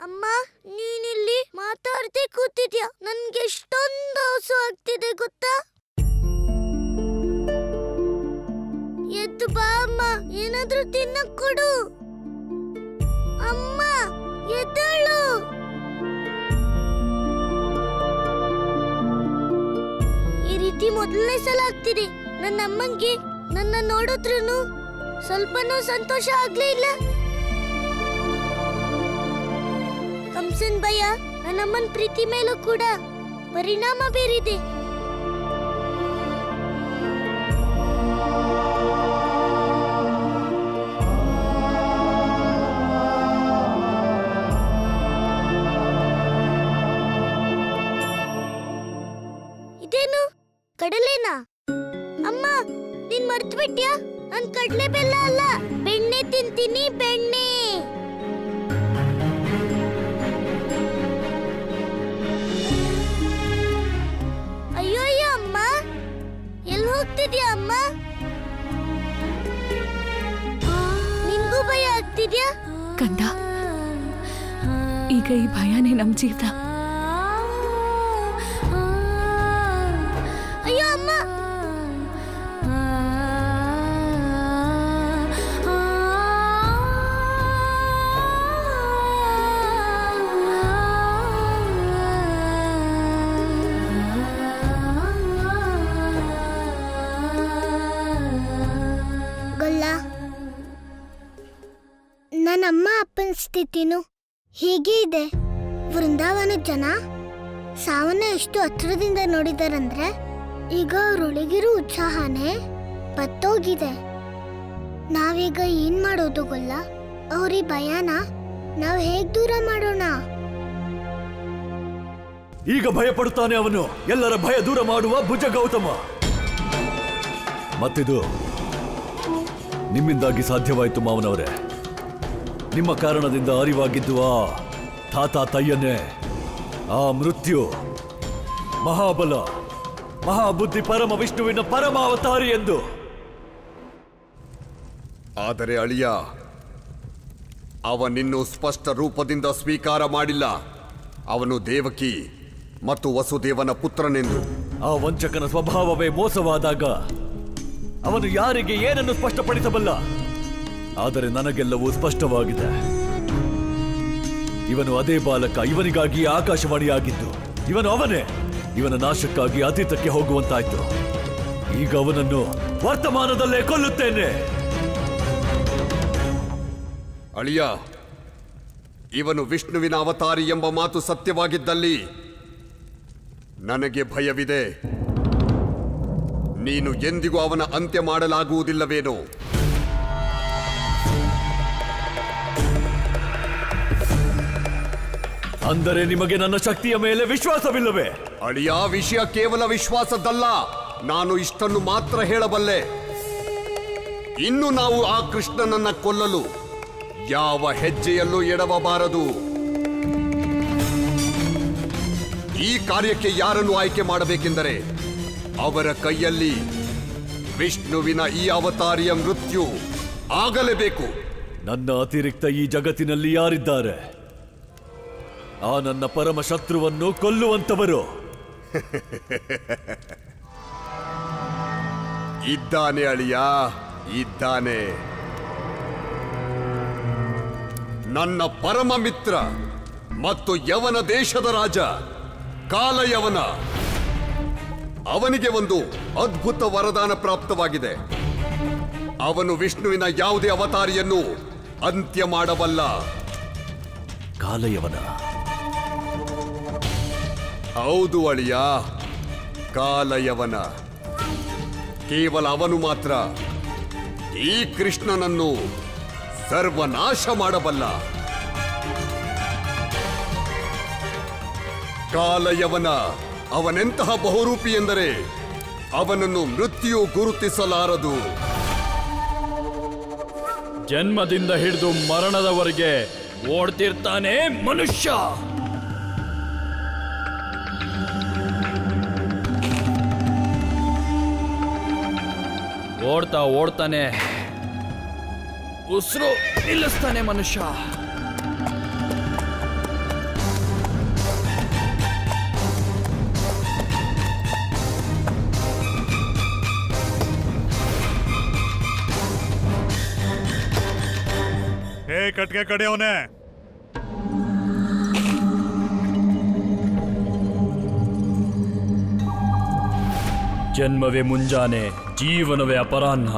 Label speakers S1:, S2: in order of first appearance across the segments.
S1: ಅಮ್ಮ ನೀನಿಲ್ಲಿ ಮಾತಾಡ್ದೆ ಕೂತಿದ್ಯಾ. ನನ್ಗೆ ಎಷ್ಟೊಂದು ಹಸು ಆಗ್ತಿದೆ ಗೊತ್ತಾ. ಎದ್ದು ಬಾ ಅಮ್ಮ, ಏನಾದ್ರೂ ತಿನ್ನಕ್ ಕೊಡು. ಅಮ್ಮ ಎದ್ದೇಳು. ಈ ರೀತಿ ಮೊದಲನೇ ಸಲ ಆಗ್ತಿದೆ. ನನ್ನ ಅಮ್ಮಂಗೆ ನನ್ನ ನೋಡಿದ್ರೂ ಸ್ವಲ್ಪನೂ ಸಂತೋಷ ಆಗ್ಲೇ ಇಲ್ಲ. ಕಂಸನ್ ಭಯ ನನ್ನಮ್ಮನ ಪ್ರೀತಿ ಮೇಲೂ ಕೂಡ ಪರಿಣಾಮ ಬೀರಿದೆ. ಇದೇನು ಕಡಲೆನಾ? ಅಮ್ಮ ನೀನ್ ಮರ್ತು ಬಿಟ್ಯಾ? ನಾನ್ ಕಡಲೆ ಬೆಲ್ಲ ಅಲ್ಲ, ಬೆಣ್ಣೆ ತಿಂತೀನಿ, ಬೆಣ್ಣೆ. ಅಯ್ಯೋ ಅಯ್ಯೋ ಅಮ್ಮ, ಎಲ್ಲಿ ಹೋಗ್ತಿದ್ಯಾ ಅಮ್ಮ? ನಿನ್ಗೂ ಭಯ ಆಗ್ತಿದ್ಯಾ?
S2: ಕಂದ, ಈಗ ಈ ಭಯನೇ ನಮ್ ಜೀವಿತ.
S1: ಅಯ್ಯೋ ಅಮ್ಮ, ನನ್ನಮ್ಮ ಅಪ್ಪನ ಸ್ಥಿತಿನೂ ಹೀಗೆ ಇದೆ. ವೃಂದಾವನದ ಜನ ಸಾವನ್ನ ಎಷ್ಟು ಹತ್ರದಿಂದ ನೋಡಿದಾರಂದ್ರೆ ಈಗ ಅವ್ರೊಳಗಿರೋ ಉತ್ಸಾಹನೇ ಬತ್ತೋಗಿದೆ. ನಾವೀಗ ಏನ್ ಮಾಡೋದು ಗೊಲ್ಲ? ಅವ್ರಿ ಭಯನ ನಾವ್ ಹೇಗ್ ದೂರ ಮಾಡೋಣ?
S3: ಈಗ ಭಯ ಪಡುತ್ತಾನೆ ಅವನು. ಎಲ್ಲರ ಭಯ ದೂರ ಮಾಡುವ ಭುಜ ಗೌತಮ. ಮತ್ತಿದು ನಿಮ್ಮಿಂದಾಗಿ ಸಾಧ್ಯವಾಯಿತು ಮಾವನವರೇ. ನಿಮ್ಮ ಕಾರಣದಿಂದ ಅರಿವಾಗಿದ್ದು ಆ ತಾತ ತಯ್ಯನ್ನೇ ಆ ಮೃತ್ಯು ಮಹಾಬಲ ಮಹಾಬುದ್ಧಿ ಪರಮ ವಿಷ್ಣುವಿನ ಪರಮಾವತಾರಿ ಎಂದು.
S4: ಆದರೆ ಅಳಿಯ, ಅವನಿನ್ನೂ ಸ್ಪಷ್ಟ ರೂಪದಿಂದ ಸ್ವೀಕಾರ ಮಾಡಿಲ್ಲ. ಅವನು ದೇವಕಿ ಮತ್ತು ವಸುದೇವನ ಪುತ್ರನೆಂದು.
S3: ಆ ವಂಚಕನ ಸ್ವಭಾವವೇ ಮೋಸವಾದಾಗ ಅವನು ಯಾರಿಗೆ ಏನನ್ನು ಸ್ಪಷ್ಟಪಡಿಸಬಲ್ಲ. ಆದರೆ ನನಗೆಲ್ಲವೂ ಸ್ಪಷ್ಟವಾಗಿದೆ. ಇವನು ಅದೇ ಬಾಲಕ. ಇವನಿಗಾಗಿ ಆಕಾಶವಾಣಿಯಾಗಿದ್ದು ಇವನು ಅವನೇ. ಇವನ ನಾಶಕ್ಕಾಗಿ ಅತೀತಕ್ಕೆ ಹೋಗುವಂತಾಯ್ತು. ಈಗ ಅವನನ್ನು ವರ್ತಮಾನದಲ್ಲೇ ಕೊಲ್ಲುತ್ತೇನೆ.
S4: ಅಳಿಯ, ಇವನು ವಿಷ್ಣುವಿನ ಅವತಾರಿ ಎಂಬ ಮಾತು ಸತ್ಯವಾಗಿದ್ದಲ್ಲಿ ನನಗೆ ಭಯವಿದೆ. ನೀನು ಎಂದಿಗೂ ಅವನ ಅಂತ್ಯ ಮಾಡಲಾಗುವುದಿಲ್ಲವೇನೋ?
S3: ಅಂದರೆ ನಿಮಗೆ ನನ್ನ ಶಕ್ತಿಯ ಮೇಲೆ ವಿಶ್ವಾಸವಿಲ್ಲವೇ?
S4: ಅಳಿಯ, ವಿಷಯ ಕೇವಲ ವಿಶ್ವಾಸದ್ದಲ್ಲ. ನಾನು ಇಷ್ಟನ್ನು ಮಾತ್ರ ಹೇಳಬಲ್ಲೆ. ಇನ್ನು ನಾವು ಆ ಕೃಷ್ಣನನ್ನ ಕೊಲ್ಲಲು ಯಾವ ಹೆಜ್ಜೆಯಲ್ಲೂ ಎಡವಬಾರದು. ಈ ಕಾರ್ಯಕ್ಕೆ ಯಾರನ್ನು ಆಯ್ಕೆ ಮಾಡಬೇಕೆಂದರೆ ಅವರ ಕೈಯಲ್ಲಿ ವಿಷ್ಣುವಿನ ಈ ಅವತಾರಿಯ ಮೃತ್ಯು ಆಗಲೇಬೇಕು.
S3: ನನ್ನ ಅತಿರಿಕ್ತ ಈ ಜಗತ್ತಿನಲ್ಲಿ ಯಾರಿದ್ದಾರೆ? ಆ ನನ್ನ ಪರಮ ಶತ್ರುವನ್ನು ಕೊಲ್ಲುವಂತವರು
S4: ಇದ್ದಾನೆ ಅಳಿಯ, ಇದ್ದಾನೆ. ನನ್ನ ಪರಮ ಮಿತ್ರ ಮತ್ತು ಯವನ ದೇಶದ ರಾಜ ಕಾಲಯವನ. ಅವನಿಗೆ ಒಂದು ಅದ್ಭುತ ವರದಾನ ಪ್ರಾಪ್ತವಾಗಿದೆ. ಅವನು ವಿಷ್ಣುವಿನ ಯಾವುದೇ ಅವತಾರಿಯನ್ನು ಅಂತ್ಯ ಮಾಡಬಲ್ಲ.
S3: ಕಾಲಯವನ?
S4: ಹೌದು ಅಳಿಯ, ಕಾಲಯವನ. ಕೇವಲ ಅವನು ಮಾತ್ರ ಈ ಕೃಷ್ಣನನ್ನು ಸರ್ವನಾಶ ಮಾಡಬಲ್ಲ. ಕಾಲಯವನ ಅವನೆಂತಹ ಬಹುರೂಪಿ ಎಂದರೆ ಅವನನ್ನು ಮೃತ್ಯು ಗುರುತಿಸಲಾರದು.
S5: ಜನ್ಮದಿಂದ ಹಿಡಿದು ಮರಣದವರೆಗೆ ಓಡ್ತಿರ್ತಾನೆ ಮನುಷ್ಯ. ಓಡ್ತಾ ಓಡ್ತಾನೆ ಉಸಿರು ನಿಲ್ಲಿಸ್ತಾನೆ ಮನುಷ್ಯ.
S6: ಕಟ್ಗೆ ಕಡೆಯವನೇ.
S5: ಜನ್ಮವೇ ಮುಂಜಾನೆ, ಜೀವನವೇ ಅಪರಾಹ್ನ,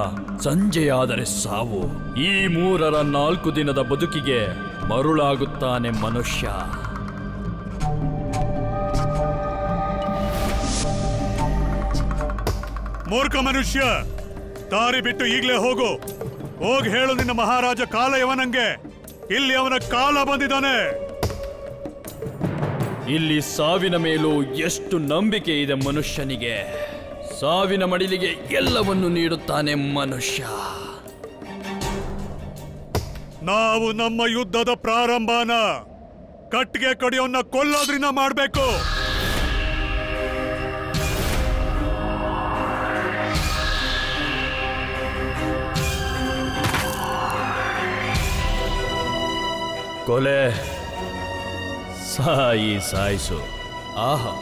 S5: ಸಂಜೆಯಾದರೆ ಸಾವು. ಈ 3-4 ದಿನದ ಬದುಕಿಗೆ ಮರುಳಾಗುತ್ತಾನೆ ಮನುಷ್ಯ.
S6: ಮೂರ್ಖ ಮನುಷ್ಯ, ದಾರಿ ಬಿಟ್ಟು ಈಗಲೇ ಹೋಗು. ಹೋಗಿ ಹೇಳು ನಿನ್ನ ಮಹಾರಾಜ ಕಾಲಯವನಂಗೆ ಇಲ್ಲಿ ಅವನ ಕಾಲ ಬಂದಿದ್ದಾನೆ.
S5: ಇಲ್ಲಿ ಸಾವಿನ ಮೇಲೂ ಎಷ್ಟು ನಂಬಿಕೆ ಇದೆ ಮನುಷ್ಯನಿಗೆ. ಸಾವಿನ ಮಡಿಲಿಗೆ ಎಲ್ಲವನ್ನು ನೀಡುತ್ತಾನೆ ಮನುಷ್ಯ.
S6: ನಾವು ನಮ್ಮ ಯುದ್ಧದ ಪ್ರಾರಂಭನ ಕಟ್ಟಿಗೆ ಕಡಿಯೋನ್ನ ಕೊಲ್ಲೋದ್ರಿಂದ ಮಾಡಬೇಕು.
S5: ಕೊಲೆ, ಸಾಯಿಸು. ಆಹಾ,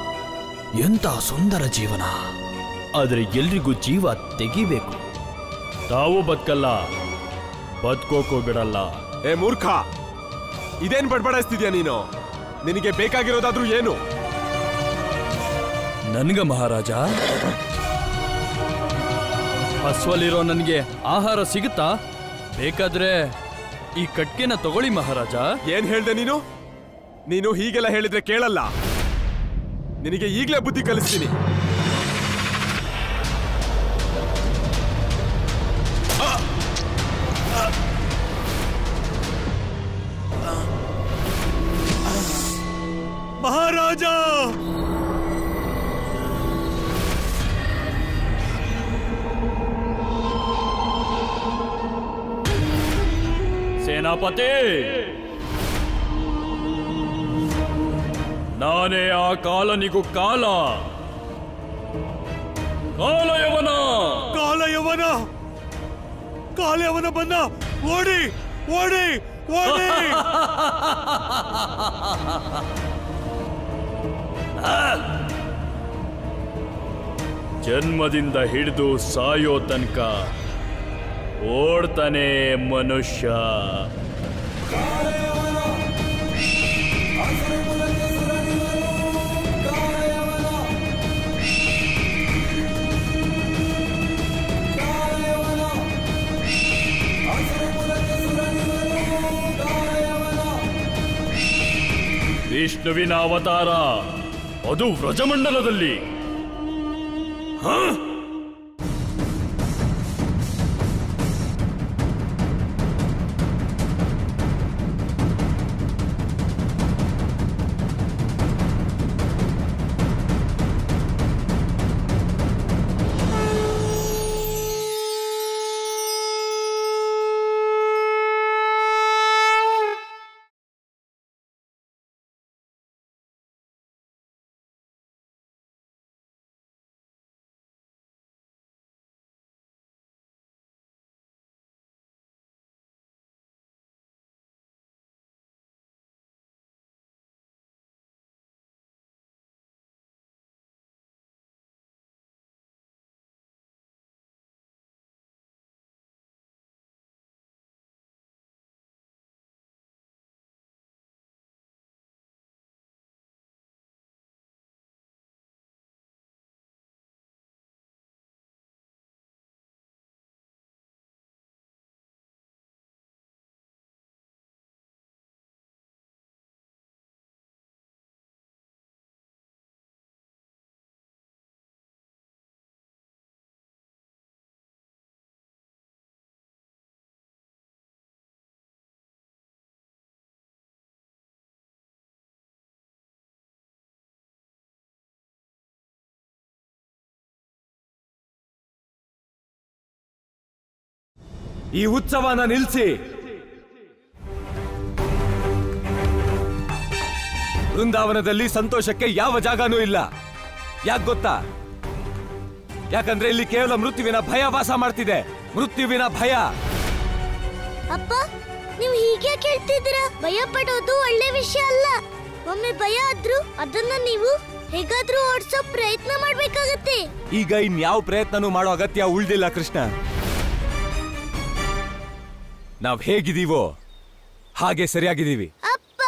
S5: ಎಂತ ಸುಂದರ ಜೀವನ. ಆದರೆ ಎಲ್ರಿಗೂ ಜೀವ ತೆಗಿಬೇಕು. ತಾವು ಬದುಕಲ್ಲ, ಬದುಕೋಕೋ ಬಿಡಲ್ಲ.
S7: ಏ ಮೂರ್ಖ, ಇದೇನ್ ಬಡ್ಬಡಿಸ್ತಿದ್ಯಾ ನೀನು? ನಿನಗೆ ಬೇಕಾಗಿರೋದಾದ್ರೂ ಏನು?
S5: ನನ್ಗ ಮಹಾರಾಜ, ಹಸ್ವಲ್ಲಿರೋ ನನಗೆ ಆಹಾರ ಸಿಗುತ್ತಾ? ಬೇಕಾದ್ರೆ ಈ ಕಟ್ಗೆನ ತಗೊಳ್ಳಿ ಮಹಾರಾಜ.
S7: ಏನ್ ಹೇಳ್ದೆ ನೀನು? ನೀನು ಹೀಗೆಲ್ಲ ಹೇಳಿದ್ರೆ ಕೇಳಲ್ಲ. ನಿನಗೆ ಈಗಲೇ ಬುದ್ಧಿ ಕಲಿಸ್ತೀನಿ.
S6: ಮಹಾರಾಜ,
S5: ಸೇನಾಪತಿ, ನಾನೇ ಆ ಕಾಲನಿಗೂ ಕಾಲ. ಕಾಲಯವನ
S6: ಕಾಲಯವನ ಕಾಲಯವನ ಬಂದ. ಓಡಿ ಓಡಿ ಓಡಿ.
S5: ಜನ್ಮದಿಂದ ಹಿಡಿದು ಸಾಯೋ ತನಕ ಓಡ್ತಾನೆ ಮನುಷ್ಯ. ವಿಷ್ಣುವಿನ ಅವತಾರ, ಅದು ವ್ರಜಮಂಡಲದಲ್ಲಿ.
S7: ಈ ಉತ್ಸವನ ನಿಲ್ಲಿಸಿ. ಬೃಂದಾವನದಲ್ಲಿ ಸಂತೋಷಕ್ಕೆ ಯಾವ ಜಾಗನೂ ಇಲ್ಲ. ಯಾಕೆ ಗೊತ್ತಾ? ಯಾಕಂದ್ರೆ ಇಲ್ಲಿ ಕೇವಲ ಮೃತ್ಯುವಿನ ಭಯ ವಾಸ ಮಾಡ್ತಿದೆ. ಮೃತ್ಯುವಿನ ಭಯ.
S1: ಅಪ್ಪ, ನೀವು ಹೀಗೆ ಕೇಳ್ತಿದ್ದೀರಾ? ಭಯ ಪಡೋದು ಒಳ್ಳೆ ವಿಷಯ ಅಲ್ಲ. ಒಮ್ಮೆ ಭಯ ಆದ್ರೂ ಅದನ್ನ ನೀವು ಹೇಗಾದ್ರೂ ಓಡಿಸೋ ಪ್ರಯತ್ನ ಮಾಡ್ಬೇಕಾಗತ್ತೆ.
S7: ಈಗ ಇನ್ಯಾವ ಪ್ರಯತ್ನನೂ ಮಾಡೋ ಅಗತ್ಯ ಉಳ್ದಿಲ್ಲ ಕೃಷ್ಣ. ನಾವ್ ಹೇಗಿದೀವೋ ಹಾಗೆ ಸರಿಯಾಗಿದ್ದೀವಿ.
S1: ಅಪ್ಪ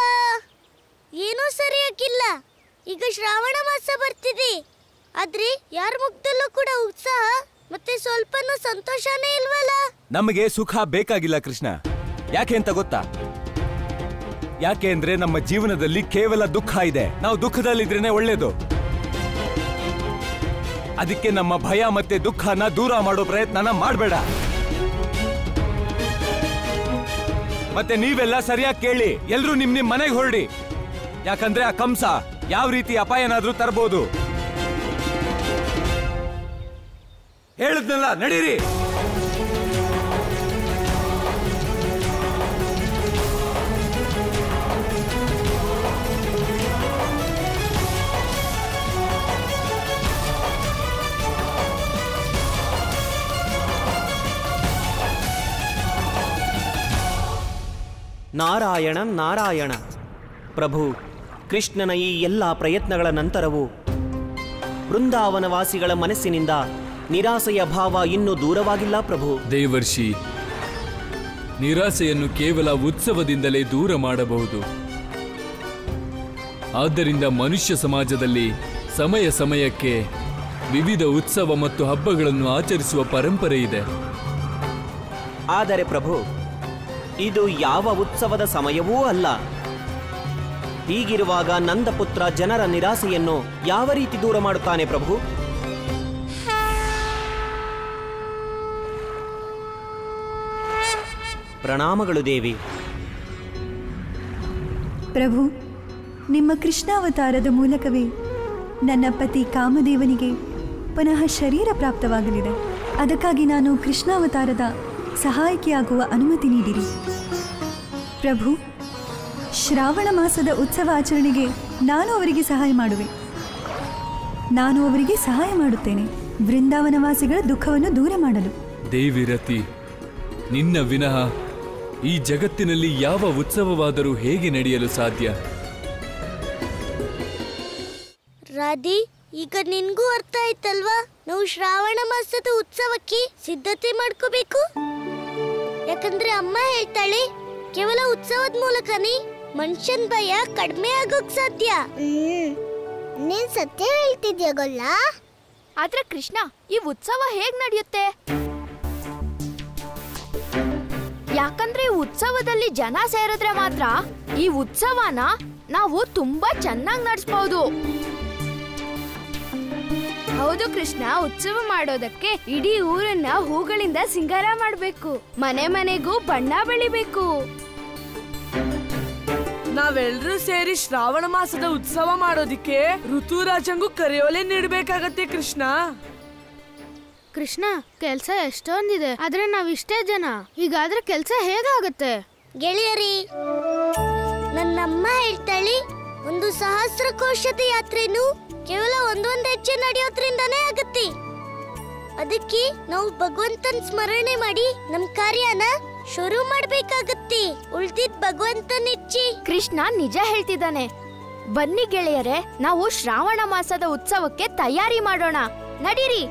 S1: ಏನೂ ಸರಿಯಾಗಿಲ್ಲ. ಈಗ ಶ್ರಾವಣ ಮಾಸ ಬರ್ತಿದೆ, ಆದ್ರೆ ಯಾರ ಮುಖದಲ್ಲೂ ಕೂಡ ಉತ್ಸಾಹ ಮತ್ತೆ ಸ್ವಲ್ಪನೂ ಸಂತೋಷನೇ ಇಲ್ವಲ್ಲ.
S7: ನಮಗೆ ಸುಖ ಬೇಕಾಗಿಲ್ಲ ಕೃಷ್ಣ. ಯಾಕೆ ಅಂತ ಗೊತ್ತಾ? ಯಾಕೆ ಅಂದ್ರೆ ನಮ್ಮ ಜೀವನದಲ್ಲಿ ಕೇವಲ ದುಃಖ ಇದೆ. ನಾವು ದುಃಖದಲ್ಲಿದ್ರೇನೆ ಒಳ್ಳೇದು. ಅದಕ್ಕೆ ನಮ್ಮ ಭಯ ಮತ್ತೆ ದುಃಖನ ದೂರ ಮಾಡೋ ಪ್ರಯತ್ನನ ಮಾಡಬೇಡ. ಮತ್ತೆ ನೀವೆಲ್ಲ ಸರಿಯಾಗಿ ಕೇಳಿ, ಎಲ್ರೂ ನಿಮ್ ಮನೆಗೆ ಹೊರಡಿ. ಯಾಕಂದ್ರೆ ಆ ಕಂಸ ಯಾವ ರೀತಿ ಅಪಾಯನಾದ್ರೂ ತರಬಹುದು. ಹೇಳಿದ್ನಲ್ಲ, ನಡೀರಿ.
S8: ನಾರಾಯಣ ನಾರಾಯಣ. ಪ್ರಭು, ಕೃಷ್ಣನ ಈ ಎಲ್ಲ ಪ್ರಯತ್ನಗಳ ನಂತರವೂ ಬೃಂದಾವನವಾಸಿಗಳ ಮನಸ್ಸಿನಿಂದ ನಿರಾಸೆಯ ಭಾವ ಇನ್ನೂ ದೂರವಾಗಿಲ್ಲ ಪ್ರಭು.
S5: ದೇವರ್ಷಿ, ನಿರಾಸೆಯನ್ನು ಕೇವಲ ಉತ್ಸವದಿಂದಲೇ ದೂರ ಮಾಡಬಹುದು. ಆದ್ದರಿಂದ ಮನುಷ್ಯ ಸಮಾಜದಲ್ಲಿ ಸಮಯ ಸಮಯಕ್ಕೆ ವಿವಿಧ ಉತ್ಸವ ಮತ್ತು ಹಬ್ಬಗಳನ್ನು ಆಚರಿಸುವ ಪರಂಪರೆ ಇದೆ.
S8: ಆದರೆ ಪ್ರಭು, ಇದು ಯಾವ ಉತ್ಸವದ ಸಮಯವೂ ಅಲ್ಲ. ಹೀಗಿರುವಾಗ ನಂದಪುತ್ರ ಜನರ ನಿರಾಸೆಯನ್ನು ಯಾವ ರೀತಿ ದೂರ ಮಾಡುತ್ತಾನೆ ಪ್ರಭು? ಪ್ರಣಾಮಗಳು ದೇವಿ.
S2: ಪ್ರಭು, ನಿಮ್ಮ ಕೃಷ್ಣಾವತಾರದ ಮೂಲಕವೇ ನನ್ನ ಪತಿ ಕಾಮದೇವನಿಗೆ ಪುನಃ ಶರೀರ ಪ್ರಾಪ್ತವಾಗಲಿದೆ. ಅದಕ್ಕಾಗಿ ನಾನು ಕೃಷ್ಣಾವತಾರದ ಸಹಾಯಕಿಯಾಗುವ ಅನುಮತಿ ನೀಡಿರಿ. ಪ್ರಭು, ಶ್ರಾವಣ ಮಾಸದ ಉತ್ಸವ ಆಚರಣೆಗೆ ನಾನು ಅವರಿಗೆ ಸಹಾಯ ಮಾಡುವೆ. ನಾನು ಅವರಿಗೆ ಸಹಾಯ ಮಾಡುತ್ತೇನೆ, ವೃಂದಾವನವಾಸಿಗಳ ದುಃಖವನ್ನು ದೂರ ಮಾಡಲು.
S5: ದೇವಿರತಿ, ನಿನ್ನ ವಿನಃ ಈ ಜಗತ್ತಿನಲ್ಲಿ ಯಾವ ಉತ್ಸವವಾದರೂ ಹೇಗೆ ನಡೆಯಲು ಸಾಧ್ಯ?
S1: ರಾಧಿ, ಈಗ ನಿನ್ಗೂ ಅರ್ಥ ಆಯ್ತಲ್ವಾ? ನಾವು ಶ್ರಾವಣ ಮಾಸದ ಉತ್ಸವಕ್ಕೆ ಸಿದ್ಧತೆ ಮಾಡ್ಕೋಬೇಕು. ಯಾಕಂದ್ರೆ ಅಮ್ಮ ಹೇಳ್ತಾಳೆ, ಕೇವಲ ಉತ್ಸವದ ಮೂಲಕನೇ ಮನುಷ್ಯನ್ ಭಯ ಕಡಿಮೆ ಆಗೋಕ್ ಸಾಧ್ಯ.
S9: ನೀನ್ ಸತ್ಯ ಹೇಳ್ತಿದ್ಯಾ ಗೊಲ್ಲ?
S10: ಆದ್ರೆ ಕೃಷ್ಣ, ಈ ಉತ್ಸವ ಹೇಗ್ ನಡೆಯುತ್ತೆ? ಯಾಕಂದ್ರೆ ಉತ್ಸವದಲ್ಲಿ ಜನ ಸೇರಿದ್ರೆ ಮಾತ್ರ ಈ ಉತ್ಸವನ ನಾವು ತುಂಬಾ ಚೆನ್ನಾಗಿ ನಡೆಸಬಹುದು. ಹೌದು ಕೃಷ್ಣ, ಉತ್ಸವ ಮಾಡೋದಕ್ಕೆ ಇಡೀ ಊರನ್ನ ಹೂಗಳಿಂದ ಸಿಂಗಾರ ಮಾಡ್ಬೇಕು, ಮನೆ ಮನೆಗೂ ಬಣ್ಣ ಬೆಳಿಬೇಕು.
S11: ನಾವೆಲ್ಲರೂ ಸೇರಿ ಶ್ರಾವಣ ಮಾಸದ ಉತ್ಸವ ಮಾಡೋದಿಕ್ಕೆ ಋತುರಾಜಂಗೂ ಕರೆಯೋಲೆ ನೀಡಬೇಕಾಗತ್ತೆ ಕೃಷ್ಣ.
S10: ಕೃಷ್ಣ, ಕೆಲ್ಸ ಎಷ್ಟೊಂದಿದೆ, ಆದ್ರೆ ನಾವಿಷ್ಟೇ ಜನ. ಹೀಗಾದ್ರೆ ಕೆಲ್ಸ ಹೇಗಾಗತ್ತೆ?
S1: ಗೆಳೆಯರಿ, ನನ್ನಮ್ಮ ಹೇಳ್ತಾಳೆ, ಒಂದು ಸಹಸ್ರಕೋಶದ ಯಾತ್ರೆನು ಕೇವಲ ಒಂದೊಂದು ಹೆಜ್ಜೆ ನಡೆಯೋದ್ರಿಂದಾನೇ ಆಗತ್ತೆ. ಅದಕ್ಕೆ ನಾವು ಭಗವಂತನ ಸ್ಮರಣೆ ಮಾಡಿ ನಮ್ ಕಾರ್ಯನ ಶುರು ಮಾಡ್ಬೇಕಾಗತ್ತೆ. ಉಳ್ದಿದ್ ಭಗವಂತನಿಚ್ಚಿ.
S10: ಕೃಷ್ಣ ನಿಜ ಹೇಳ್ತಿದ್ದಾನೆ. ಬನ್ನಿ ಗೆಳೆಯರೆ, ನಾವು ಶ್ರಾವಣ ಮಾಸದ ಉತ್ಸವಕ್ಕೆ ತಯಾರಿ ಮಾಡೋಣ. ನಡೀರಿ.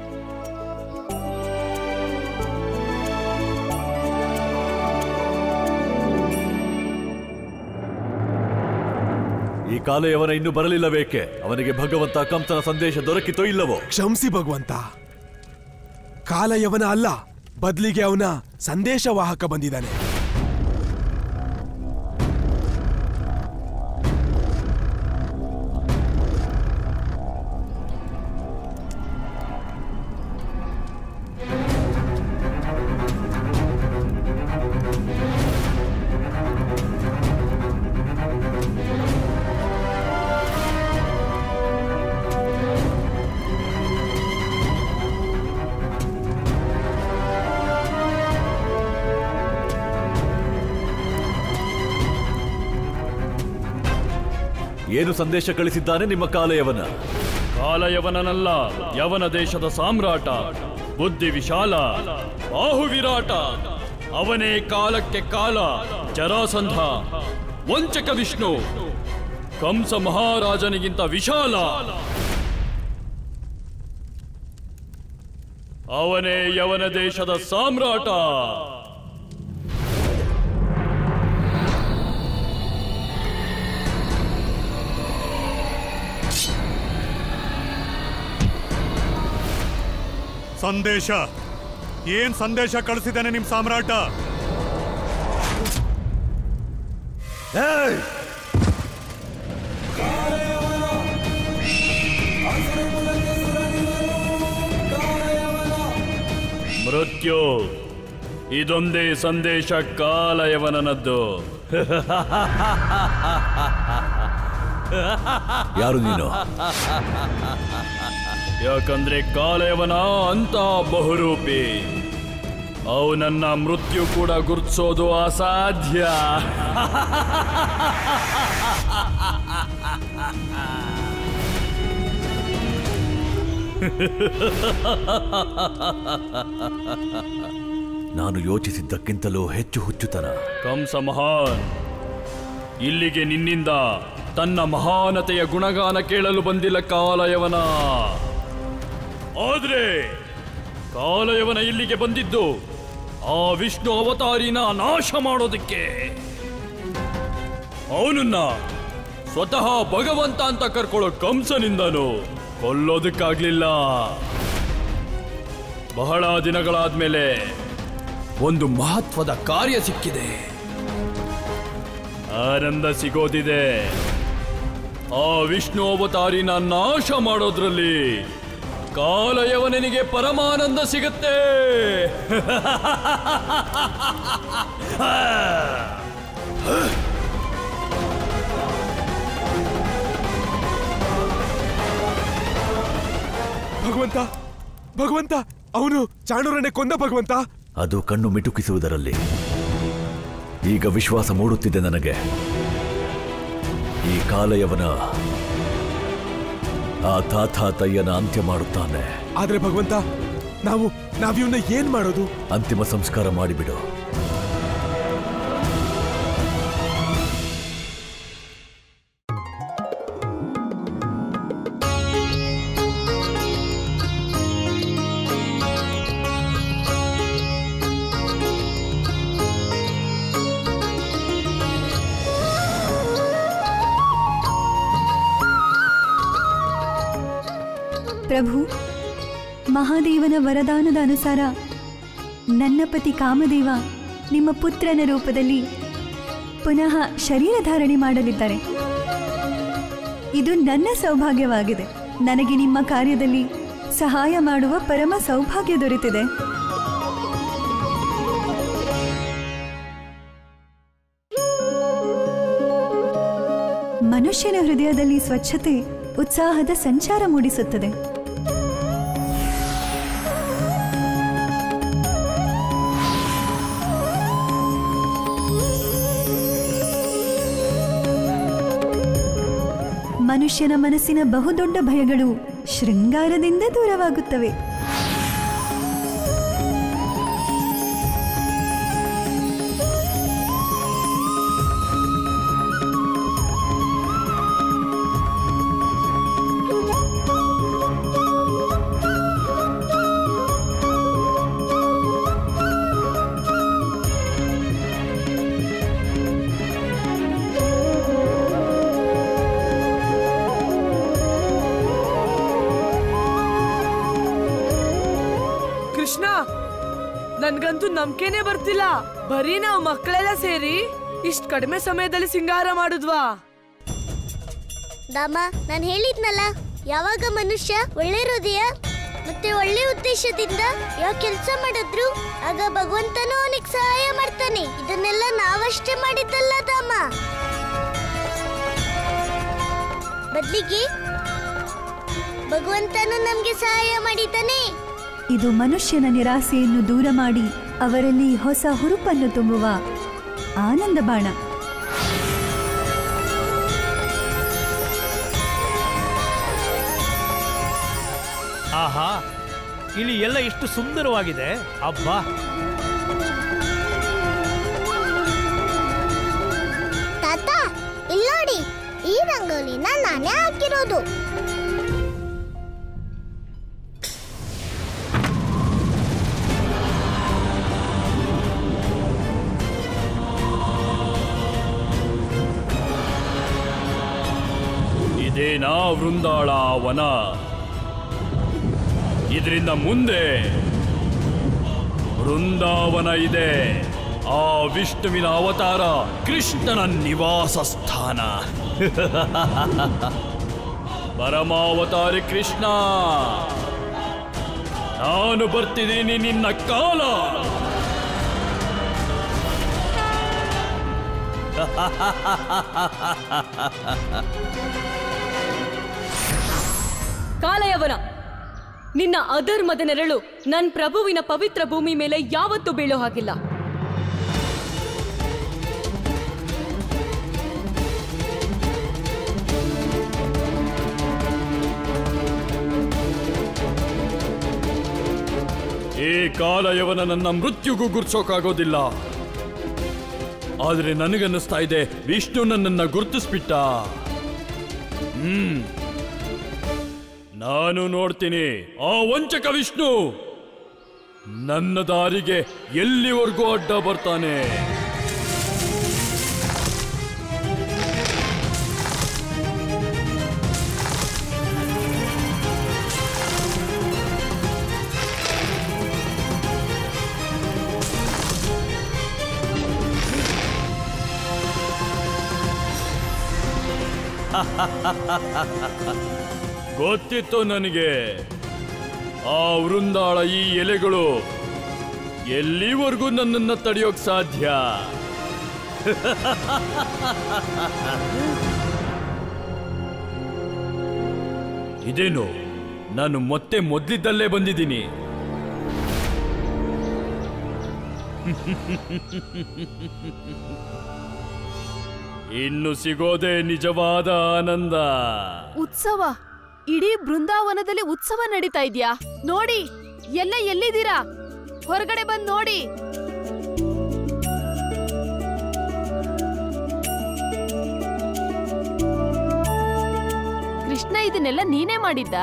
S3: ಈ ಕಾಲಯವನ ಇನ್ನೂ ಬರಲಿಲ್ಲಬೇಕೆ? ಅವನಿಗೆ ಭಗವಂತ ಕಂಸನ ಸಂದೇಶ ದೊರಕಿತೋ ಇಲ್ಲವೋ?
S12: ಕ್ಷಮಿಸಿ ಭಗವಂತ, ಕಾಲಯವನ ಅಲ್ಲ, ಬದಲಿಗೆ ಅವನ ಸಂದೇಶವಾಹಕ ಬಂದಿದ್ದಾನೆ.
S3: ಏನು ಸಂದೇಶ ಕಳಿಸಿದ್ದಾನೆ ನಿಮ್ಮ ಕಾಲಯವನ?
S5: ಕಾಲಯವನನಲ್ಲ, ಯವನ ದೇಶದ ಸಾಮ್ರಾಟ, ಬುದ್ಧಿ ವಿಶಾಲ, ಬಾಹು ವಿರಾಟ. ಅವನೇ ಕಾಲಕ್ಕೆ ಕಾಲ, ಜರಾಸಂಧ, ವಂಚಕ ವಿಷ್ಣು, ಕಂಸ ಮಹಾರಾಜನಿಗಿಂತ ವಿಶಾಲ. ಅವನೇ ಯವನ ದೇಶದ ಸಾಮ್ರಾಟ.
S6: ಸಂದೇಶ ಏನ್ ಸಂದೇಶ ಕಳಿಸಿದ್ದಾನೆ ನಿಮ್ ಸಾಮ್ರಾಟ?
S5: ಮೃತ್ಯು, ಇದೊಂದೇ ಸಂದೇಶ ಕಾಲಯವನದ್ದು.
S3: ಯಾರು ನೀನು?
S5: ಯಾಕಂದ್ರೆ ಕಾಲಯವನ ಅಂತ ಬಹುರೂಪಿ, ಅವನನ್ನ ಮೃತ್ಯು ಕೂಡ ಗುರುತಿಸೋದು ಅಸಾಧ್ಯ.
S3: ನಾನು ಯೋಚಿಸಿದ್ದಕ್ಕಿಂತಲೂ ಹೆಚ್ಚು ಹುಚ್ಚುತನ.
S5: ಕಂಸ ಮಹಾನ್, ಇಲ್ಲಿಗೆ ನಿನ್ನಿಂದ ತನ್ನ ಮಹಾನತೆಯ ಗುಣಗಾನ ಕೇಳಲು ಬಂದಿಲ್ಲ ಕಾಲಯವನ. ಆದ್ರೆ ಕಾಲಯವನ ಇಲ್ಲಿಗೆ ಬಂದಿದ್ದು ಆ ವಿಷ್ಣು ಅವತಾರಿನ ನಾಶ ಮಾಡೋದಕ್ಕೆ. ಅವನನ್ನ ಸ್ವತಃ ಭಗವಂತ ಅಂತ ಕರ್ಕೊಳ್ಳೋ ಕಂಸನಿಂದನು ಕೊಲ್ಲೋದಕ್ಕಾಗ್ಲಿಲ್ಲ. ಬಹಳ ದಿನಗಳಾದ್ಮೇಲೆ ಒಂದು ಮಹತ್ವದ ಕಾರ್ಯ ಸಿಕ್ಕಿದೆ. ಆನಂದ ಸಿಗೋದಿದೆ. ಆ ವಿಷ್ಣು ಅವತಾರಿನ ನಾಶ ಮಾಡೋದ್ರಲ್ಲಿ ಕಾಲಯವನಿಗೆ ಪರಮಾನಂದ ಸಿಗುತ್ತೆ.
S12: ಭಗವಂತ, ಭಗವಂತ, ಅವನು ಚಾಣೂರನ್ನೇ ಕೊಂದ ಭಗವಂತ.
S3: ಅದು ಕಣ್ಣು ಮಿಟುಕಿಸುವುದರಲ್ಲಿ ಈಗ ವಿಶ್ವಾಸ ಮೂಡುತ್ತಿದೆ ನನಗೆ. ಈ ಕಾಲಯವನ ಆ ತಾತಾತಯ್ಯನ ಅಂತ್ಯ ಮಾಡುತ್ತಾನೆ.
S12: ಆದ್ರೆ ಭಗವಂತ, ನಾವಿವನ್ನ ಏನ್ ಮಾಡೋದು?
S3: ಅಂತಿಮ ಸಂಸ್ಕಾರ ಮಾಡಿಬಿಡು.
S2: ಪ್ರಭು, ಮಹಾದೇವನ ವರದಾನದ ಅನುಸಾರ ನನ್ನ ಪತಿ ಕಾಮದೇವ ನಿಮ್ಮ ಪುತ್ರನ ರೂಪದಲ್ಲಿ ಪುನಃ ಶರೀರ ಧಾರಣೆ ಮಾಡಲಿದ್ದಾರೆ. ಇದು ನನ್ನ ಸೌಭಾಗ್ಯವಾಗಿದೆ. ನನಗೆ ನಿಮ್ಮ ಕಾರ್ಯದಲ್ಲಿ ಸಹಾಯ ಮಾಡುವ ಪರಮ ಸೌಭಾಗ್ಯ ದೊರೆತಿದೆ. ಮನುಷ್ಯನ ಹೃದಯದಲ್ಲಿ ಸ್ವಚ್ಛತೆ ಉತ್ಸಾಹದ ಸಂಚಾರ ಮೂಡಿಸುತ್ತದೆ. ಮನುಷ್ಯನ ಮನಸ್ಸಿನ ಬಹುದೊಡ್ಡ ಭಯಗಳು ಶೃಂಗಾರದಿಂದ ದೂರವಾಗುತ್ತವೆ.
S11: ನನ್ಗಂತೂ ನಂಬಿಕೆನೇ ಬರ್ತಿಲ್ಲ. ಬರೀ ನಾವು ಮಕ್ಕಳೆಲ್ಲ ಸೇರಿ ಇಷ್ಟ ಕಡಿಮೆ ಸಮಯದಲ್ಲಿ ಸಿಂಗಾರ ಮಾಡುದ್ವಾ?
S1: ದಾಮ, ನಾನು ಹೇಳಿದ್ನಲ್ಲ, ಯಾವಾಗ ಮನುಷ್ಯ ಒಳ್ಳೆ ಹೃದಯ ಮತ್ತೆ ಒಳ್ಳೆ ಉದ್ದೇಶದಿಂದ ಯಾವ ಕೆಲಸ ಮಾಡಿದ್ರು ಆಗ ಭಗವಂತನೂ ಅವನಿಗೆ ಸಹಾಯ ಮಾಡ್ತಾನೆ. ಇದನ್ನೆಲ್ಲ ನಾವಷ್ಟೇ ಮಾಡಿದ್ದಲ್ಲ ದಾಮ, ಬದಲಿಗೆ ಭಗವಂತನು ನಮ್ಗೆ ಸಹಾಯ ಮಾಡಿದ್ದಾನೆ.
S2: ಇದು ಮನುಷ್ಯನ ನಿರಾಸೆಯನ್ನು ದೂರ ಮಾಡಿ ಅವರಲ್ಲಿ ಹೊಸ ಹುರುಪನ್ನು ತುಂಬುವ ಆನಂದ ಬಾಣ.
S13: ಆಹಾ, ಇಲ್ಲಿ ಎಲ್ಲ ಎಷ್ಟು ಸುಂದರವಾಗಿದೆ. ಅಬ್ಬಾ,
S9: ತಾತ ಇಲ್ಲಿ ನೋಡಿ, ಈ ರಂಗೋಲಿನ ನಾನೇ ಹಾಕಿರೋದು.
S5: ಇದೇನಾ ವೃಂದಾಳ ವನ? ಇದರಿಂದ ಮುಂದೆ ವೃಂದಾವನ ಇದೆ. ಆ ವಿಷ್ಣುವಿನ ಅವತಾರ ಕೃಷ್ಣನ ನಿವಾಸ ಸ್ಥಾನ. ಪರಮಾವತಾರಿ ಕೃಷ್ಣ, ನಾನು ಬರ್ತಿದ್ದೀನಿ ನಿನ್ನ ಕಾಲ.
S14: ಕಾಲಯವನ, ನಿನ್ನ ಅಧರ್ಮದ ನೆರಳು ನನ್ನ ಪ್ರಭುವಿನ ಪವಿತ್ರ ಭೂಮಿ ಮೇಲೆ ಯಾವತ್ತೂ ಬೀಳೋ ಹಾಗಿಲ್ಲ.
S5: ಈ ಕಾಲಯವನ ನನ್ನ ಮೃತ್ಯುಗೂ ಗುರ್ಸೋಕಾಗೋದಿಲ್ಲ. ಆದ್ರೆ ನನಗನ್ನಿಸ್ತಾ ಇದೆ ವಿಷ್ಣು ನನ್ನನ್ನ ಗುರುತಿಸ್ಬಿಟ್ಟ. ನಾನು ನೋಡ್ತೀನಿ ಆ ವಂಚಕ ವಿಷ್ಣು ನನ್ನ ದಾರಿಗೆ ಎಲ್ಲಿವರೆಗೂ ಅಡ್ಡ ಬರ್ತಾನೆ. ಗೊತ್ತಿತ್ತು ನನಗೆ. ಆ ವೃಂದಾಳ ಈ ಎಲೆಗಳು ಎಲ್ಲಿವರೆಗೂ ನನ್ನನ್ನು ತಡೆಯೋಕ್ ಸಾಧ್ಯ? ಇದೇನು, ನಾನು ಮತ್ತೆ ಮೊದಲಿದ್ದಲ್ಲೇ ಬಂದಿದ್ದೀನಿ. ಇನ್ನು ಸಿಗೋದೇ ನಿಜವಾದ ಆನಂದ.
S14: ಉತ್ಸವ, ಇಡೀ ಬೃಂದಾವನದಲ್ಲಿ ಉತ್ಸವ ನಡೀತಾ ಇದ್ಯಾ? ನೋಡಿ, ಎಲ್ಲ ಎಲ್ಲಿದ್ದೀರಾ? ಹೊರಗಡೆ ಬಂದ್ ನೋಡಿ. ಕೃಷ್ಣ, ಇದನ್ನೆಲ್ಲ ನೀನೇ ಮಾಡಿದ್ದ?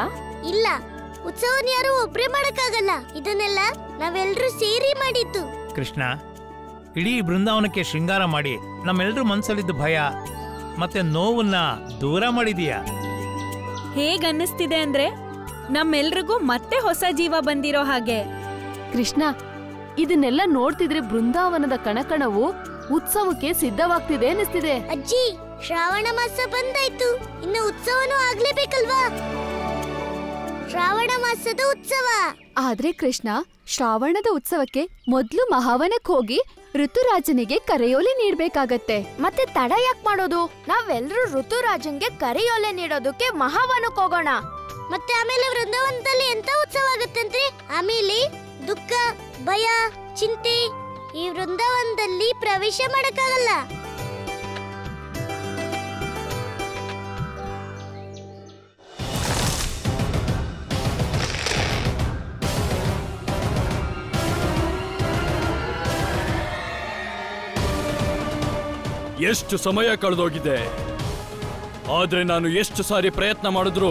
S1: ಇಲ್ಲ, ಉತ್ಸವನ ಯಾರು ಒಬ್ರೇ ಮಾಡಕ್ಕಾಗಲ್ಲ. ಇದನ್ನೆಲ್ಲ ನಾವೆಲ್ಲರೂ ಸೇರಿ ಮಾಡಿದ್ದು.
S13: ಕೃಷ್ಣ, ಇಡೀ ಬೃಂದಾವನಕ್ಕೆ ಶೃಂಗಾರ ಮಾಡಿ ನಮ್ಮೆಲ್ಲರೂ ಮನಸ್ಸಲ್ಲಿದ್ದ ಭಯ ಮತ್ತೆ ನೋವನ್ನ ದೂರ ಮಾಡಿದೀಯಾ.
S15: ಹೇಗನ್ನಿಸ್ತಿದೆ ಅಂದ್ರೆ ನಮ್ಮೆಲ್ರಿಗೂ ಮತ್ತೆ ಹೊಸ ಜೀವ ಬಂದಿರೋ ಹಾಗೆ.
S14: ಕೃಷ್ಣ, ಇದನ್ನೆಲ್ಲ ನೋಡ್ತಿದ್ರೆ ಬೃಂದಾವನದ ಕಣಕಣವು ಉತ್ಸವಕ್ಕೆ ಸಿದ್ಧವಾಗ್ತಿದೆ ಅನಿಸ್ತಿದೆ.
S1: ಅಜ್ಜಿ, ಶ್ರಾವಣ ಮಾಸ ಬಂದಾಯ್ತು, ಇನ್ನು ಉತ್ಸವನೂ ಆಗ್ಲೇಬೇಕಲ್ವಾ? ಶ್ರಾವಣ ಮಾಸದ ಉತ್ಸವ.
S14: ಆದ್ರೆ ಕೃಷ್ಣ, ಶ್ರಾವಣದ ಉತ್ಸವಕ್ಕೆ ಮೊದ್ಲು ಮಹಾವನಕ್ಕೆ ಹೋಗಿ ಋತುರಾಜನಿಗೆ ಕರೆಯೋಲೆ ನೀಡ್ಬೇಕಾಗತ್ತೆ.
S10: ಮತ್ತೆ ತಡ ಯಾಕೆ ಮಾಡೋದು? ನಾವೆಲ್ಲರೂ ಋತುರಾಜನ್ಗೆ ಕರೆಯೋಲೆ ನೀಡೋದಕ್ಕೆ ಮಹಾವನಕ್ಕೆ ಹೋಗೋಣ.
S1: ಮತ್ತೆ ಆಮೇಲೆ ವೃಂದಾವನದಲ್ಲಿ ಎಂತ ಉತ್ಸವ ಆಗತ್ತಂದ್ರೆ? ಆಮೇಲೆ ದುಃಖ, ಭಯ, ಚಿಂತೆ ಈ ವೃಂದಾವನದಲ್ಲಿ ಪ್ರವೇಶ ಮಾಡಕ್ಕಾಗಲ್ಲ.
S5: ಎಷ್ಟು ಸಮಯ ಕಳೆದೋಗಿದೆ. ಆದ್ರೆ ನಾನು ಎಷ್ಟು ಸಾರಿ ಪ್ರಯತ್ನ ಮಾಡಿದ್ರು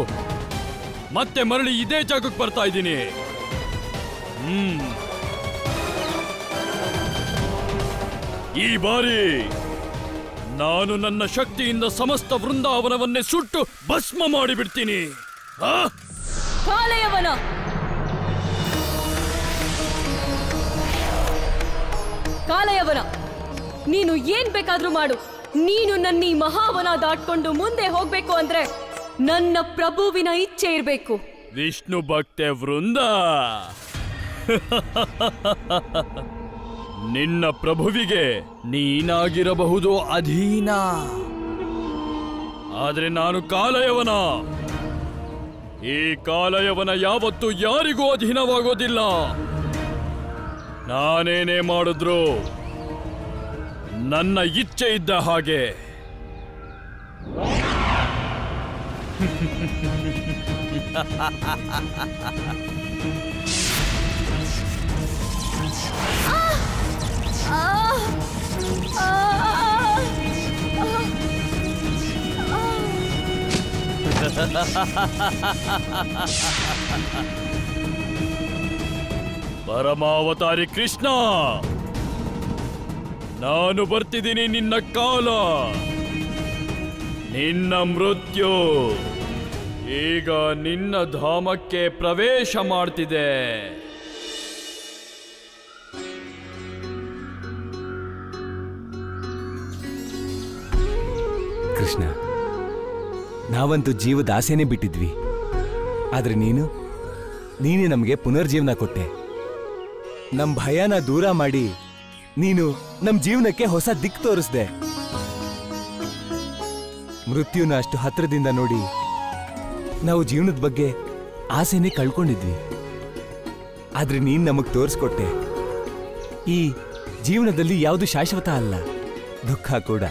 S5: ಮತ್ತೆ ಮರಳಿ ಇದೇ ಜಾಗಕ್ಕೆ ಬರ್ತಾ ಇದ್ದೀನಿ. ಈ ಬಾರಿ ನಾನು ನನ್ನ ಶಕ್ತಿಯಿಂದ ಸಮಸ್ತ ವೃಂದಾವನವನ್ನೇ ಸುಟ್ಟು ಭಸ್ಮ ಮಾಡಿಬಿಡ್ತೀನಿ.
S14: ಕಾಲಯವನ, ಕಾಲಯವನ, ನೀನು ಏನ್ ಬೇಕಾದ್ರೂ ಮಾಡು. ನೀನು ನನ್ನ ಈ ಮಹಾವನ ದಾಟ್ಕೊಂಡು ಮುಂದೆ ಹೋಗ್ಬೇಕು ಅಂದ್ರೆ ನನ್ನ ಪ್ರಭುವಿನ ಇಚ್ಛೆ ಇರ್ಬೇಕು.
S5: ವಿಷ್ಣು ಭಕ್ತೆ ವೃಂದ, ನಿನ್ನ ಪ್ರಭುವಿಗೆ ನೀನಾಗಿರಬಹುದು ಅಧೀನ. ಆದ್ರೆ ನಾನು ಕಾಲಯವನ. ಈ ಕಾಲಯವನ ಯಾವತ್ತೂ ಯಾರಿಗೂ ಅಧೀನವಾಗೋದಿಲ್ಲ. ನಾನೇನೇ ಮಾಡಿದ್ರು ನನ್ನ ಇಚ್ಛೆ ಇದ್ದ ಹಾಗೆ. ಪರಮಾವತಾರಿ ಕೃಷ್ಣ, ನಾನು ಬರ್ತಿದ್ದೀನಿ ನಿನ್ನ ಕಾಲ. ನಿನ್ನ ಮೃತ್ಯು ಈಗ ನಿನ್ನ ಧಾಮಕ್ಕೆ ಪ್ರವೇಶ ಮಾಡ್ತಿದೆ.
S7: ಕೃಷ್ಣ, ನಾವಂತೂ ಜೀವದ ಆಸೆನೇ ಬಿಟ್ಟಿದ್ವಿ. ಆದ್ರೆ ನೀನೇ ನಮಗೆ ಪುನರ್ಜೀವನ ಕೊಟ್ಟೆ. ನಮ್ ಭಯನ ದೂರ ಮಾಡಿ ನೀನು ನಮ್ ಜೀವನಕ್ಕೆ ಹೊಸ ದಿಕ್ಕು ತೋರಿಸ್ದೆ. ಮೃತ್ಯುನ ಅಷ್ಟು ಹತ್ರದಿಂದ ನೋಡಿ ನಾವು ಜೀವನದ ಬಗ್ಗೆ ಆಸೆನೇ ಕಳ್ಕೊಂಡಿದ್ವಿ. ಆದ್ರೆ ನೀನ್ ನಮಗ್ ತೋರಿಸ್ಕೊಟ್ಟೆ, ಈ ಜೀವನದಲ್ಲಿ ಯಾವುದು ಶಾಶ್ವತ ಅಲ್ಲ, ದುಃಖ ಕೂಡ.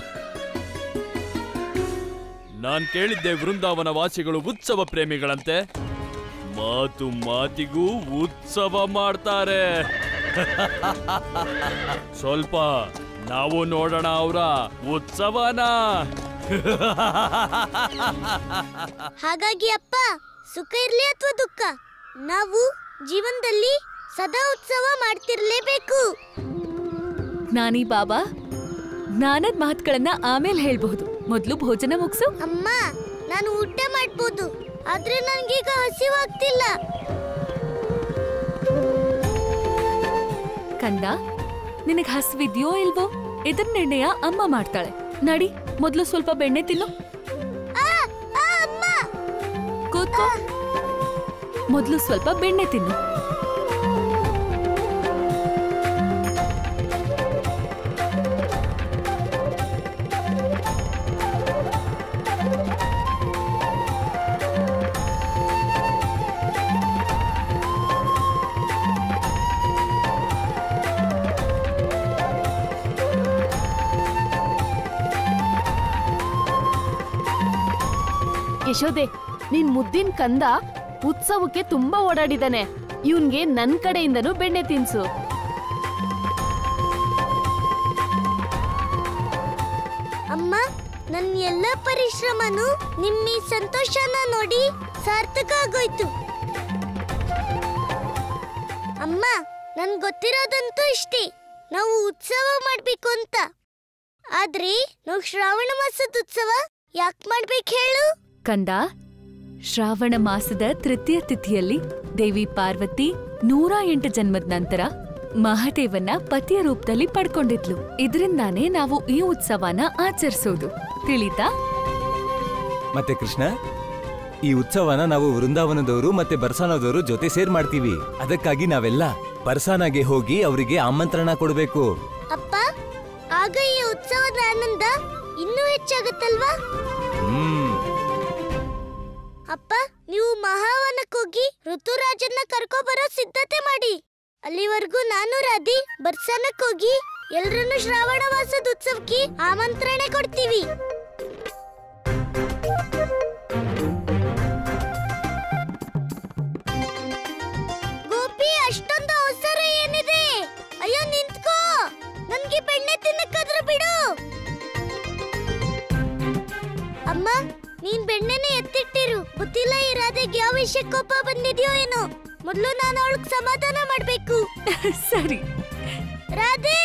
S5: ನಾನ್ ಕೇಳಿದ್ದೆ ವೃಂದಾವನ ವಾಸಿಗಳು ಉತ್ಸವ ಪ್ರೇಮಿಗಳಂತೆ. ಮಾತು ಮಾತಿಗೂ ಉತ್ಸವ ಮಾಡ್ತಾರೆ. ಸ್ವಲ್ಪ ನಾವು ನೋಡೋಣ ಅವರ ಉತ್ಸವನ.
S1: ಹಾಗಾಗಿ ಅಪ್ಪ, ಸುಖ ಇರ್ಲಿ ಅಥವಾ ದುಃಖ, ನಾವು ಜೀವನದಲ್ಲಿ ಸದಾ ಉತ್ಸವ ಮಾಡ್ತಿರ್ಲೇಬೇಕು.
S14: ನಾನಿ ಬಾಬಾ, ಜ್ಞಾನದ ಮಾತುಗಳನ್ನ ಆಮೇಲೆ ಹೇಳ್ಬಹುದು, ಮೊದ್ಲು ಭೋಜನ ಮುಗಿಸು.
S1: ಅಮ್ಮ, ನಾನು ಊಟ ಮಾಡ್ಬೋದು, ಆದ್ರೆ ನನ್ಗೀಗ ಹಸಿವಾಗ್ತಿಲ್ಲ.
S14: ಕಂದ, ನಿನಗ್ ಹಸಿವಿದ್ಯೋ ಇಲ್ವೋ ಇದ್ರ ನಿರ್ಣಯ ಅಮ್ಮ ಮಾಡ್ತಾಳೆ. ನಡಿ, ಮೊದ್ಲು ಸ್ವಲ್ಪ ಬೆಣ್ಣೆ ತಿನ್ನು. ಕೂತ್ಕೋ, ಮೊದ್ಲು ಸ್ವಲ್ಪ ಬೆಣ್ಣೆ ತಿನ್ನು.
S16: ಯಶೋದೆ, ನಿನ್ ಮುದ್ದಿನ ಕಂದ ಉತ್ಸವಕ್ಕೆ ತುಂಬಾ ಓಡಾಡಿದಾನೆ. ಇವನ್ಗೆ ನನ್ ಕಡೆಯಿಂದನೂ ಬೆಣ್ಣೆ ತಿನ್ಸು.
S1: ಅಮ್ಮ, ನನ್ನ ಎಲ್ಲ ಪರಿಶ್ರಮನು ನಿಮ್ಮ ಈ ಸಂತೋಷನ ನೋಡಿ ಸಾರ್ಥಕ ಆಗೋಯ್ತು. ಅಮ್ಮ, ನನ್ ಗೊತ್ತಿರೋದಂತೂ ಇಷ್ಟೇ, ನಾವು ಉತ್ಸವ ಮಾಡ್ಬೇಕು ಅಂತ. ಆದ್ರೆ ನಾವು ಶ್ರಾವಣ ಮಾಸದ ಉತ್ಸವ ಯಾಕೆ ಮಾಡ್ಬೇಕು ಹೇಳು?
S14: ಕಂದ, ಶ್ರಾವಣ ಮಾಸದ ತೃತೀಯ ತಿಥಿಯಲ್ಲಿ ದೇವಿ ಪಾರ್ವತಿ 108 ಜನ್ಮದ ನಂತರ ಮಹಾದೇವನ ಪತಿಯ ರೂಪದಲ್ಲಿ ಪಡ್ಕೊಂಡಿದ್ಲು. ಇದರಿಂದಾನೇ ನಾವು ಈ ಉತ್ಸವನ ಆಚರಿಸೋದು, ತಿಳಿತಾ?
S7: ಮತ್ತೆ ಕೃಷ್ಣ, ಈ ಉತ್ಸವನ ನಾವು ವೃಂದಾವನದವರು ಮತ್ತೆ ಬರ್ಸಾನದವರು ಜೊತೆ ಸೇರ್ ಮಾಡ್ತೀವಿ. ಅದಕ್ಕಾಗಿ ನಾವೆಲ್ಲ ಬರ್ಸಾನಾಗೆ ಹೋಗಿ ಅವರಿಗೆ ಆಮಂತ್ರಣ ಕೊಡಬೇಕು.
S1: ಅಪ್ಪ, ಆಗ ಈ ಉತ್ಸವದ ಆನಂದ ಇನ್ನೂ ಹೆಚ್ಚಾಗುತ್ತಲ್ವಾ? ಅಪ್ಪ, ನೀವು ಮಹಾವನಕ್ಕೋಗಿ ಋತುರಾಜನ್ನ ಕರ್ಕೊಬರೋ ಸಿದ್ಧತೆ ಮಾಡಿ. ಅಲ್ಲಿವರೆಗೂ ನಾನು ರಾಧಿ ಬರ್ಸಾನಕ್ಕೋಗಿ ಎಲ್ರನ್ನೂ ಶ್ರಾವಣ ಮಾಸದ ಉತ್ಸವಕ್ಕೆ ಆಮಂತ್ರಣೆ ಕೊಡ್ತೀವಿ. ಗೋಪಿ, ಅಷ್ಟೊಂದು ಅವಸರ ಏನಿದೆ? ಅಯ್ಯೋ ನಿಂತ್ಕೋ, ನನ್ಗೆ ಬೆಣ್ಣೆ ತಿನ್ನಕ್ಕಾದ್ರೂ ಬಿಡು. ಅಮ್ಮ, ನೀನ್ ಬೆಣ್ಣೆನೆ ಎತ್ತಿಟ್ಟಿರು. ಗೊತ್ತಿಲ್ಲ ಈ ರಾಧೆಗೆ ಯಾವ ವಿಷಯ ಕೋಪ ಬಂದಿದ್ಯೋ ಏನೋ. ಮೊದ್ಲು ನಾನು ಅವಳಿಗೆ ಸಮಾಧಾನ ಮಾಡ್ಬೇಕು.
S14: ಸರಿ
S1: ರಾಧೆ.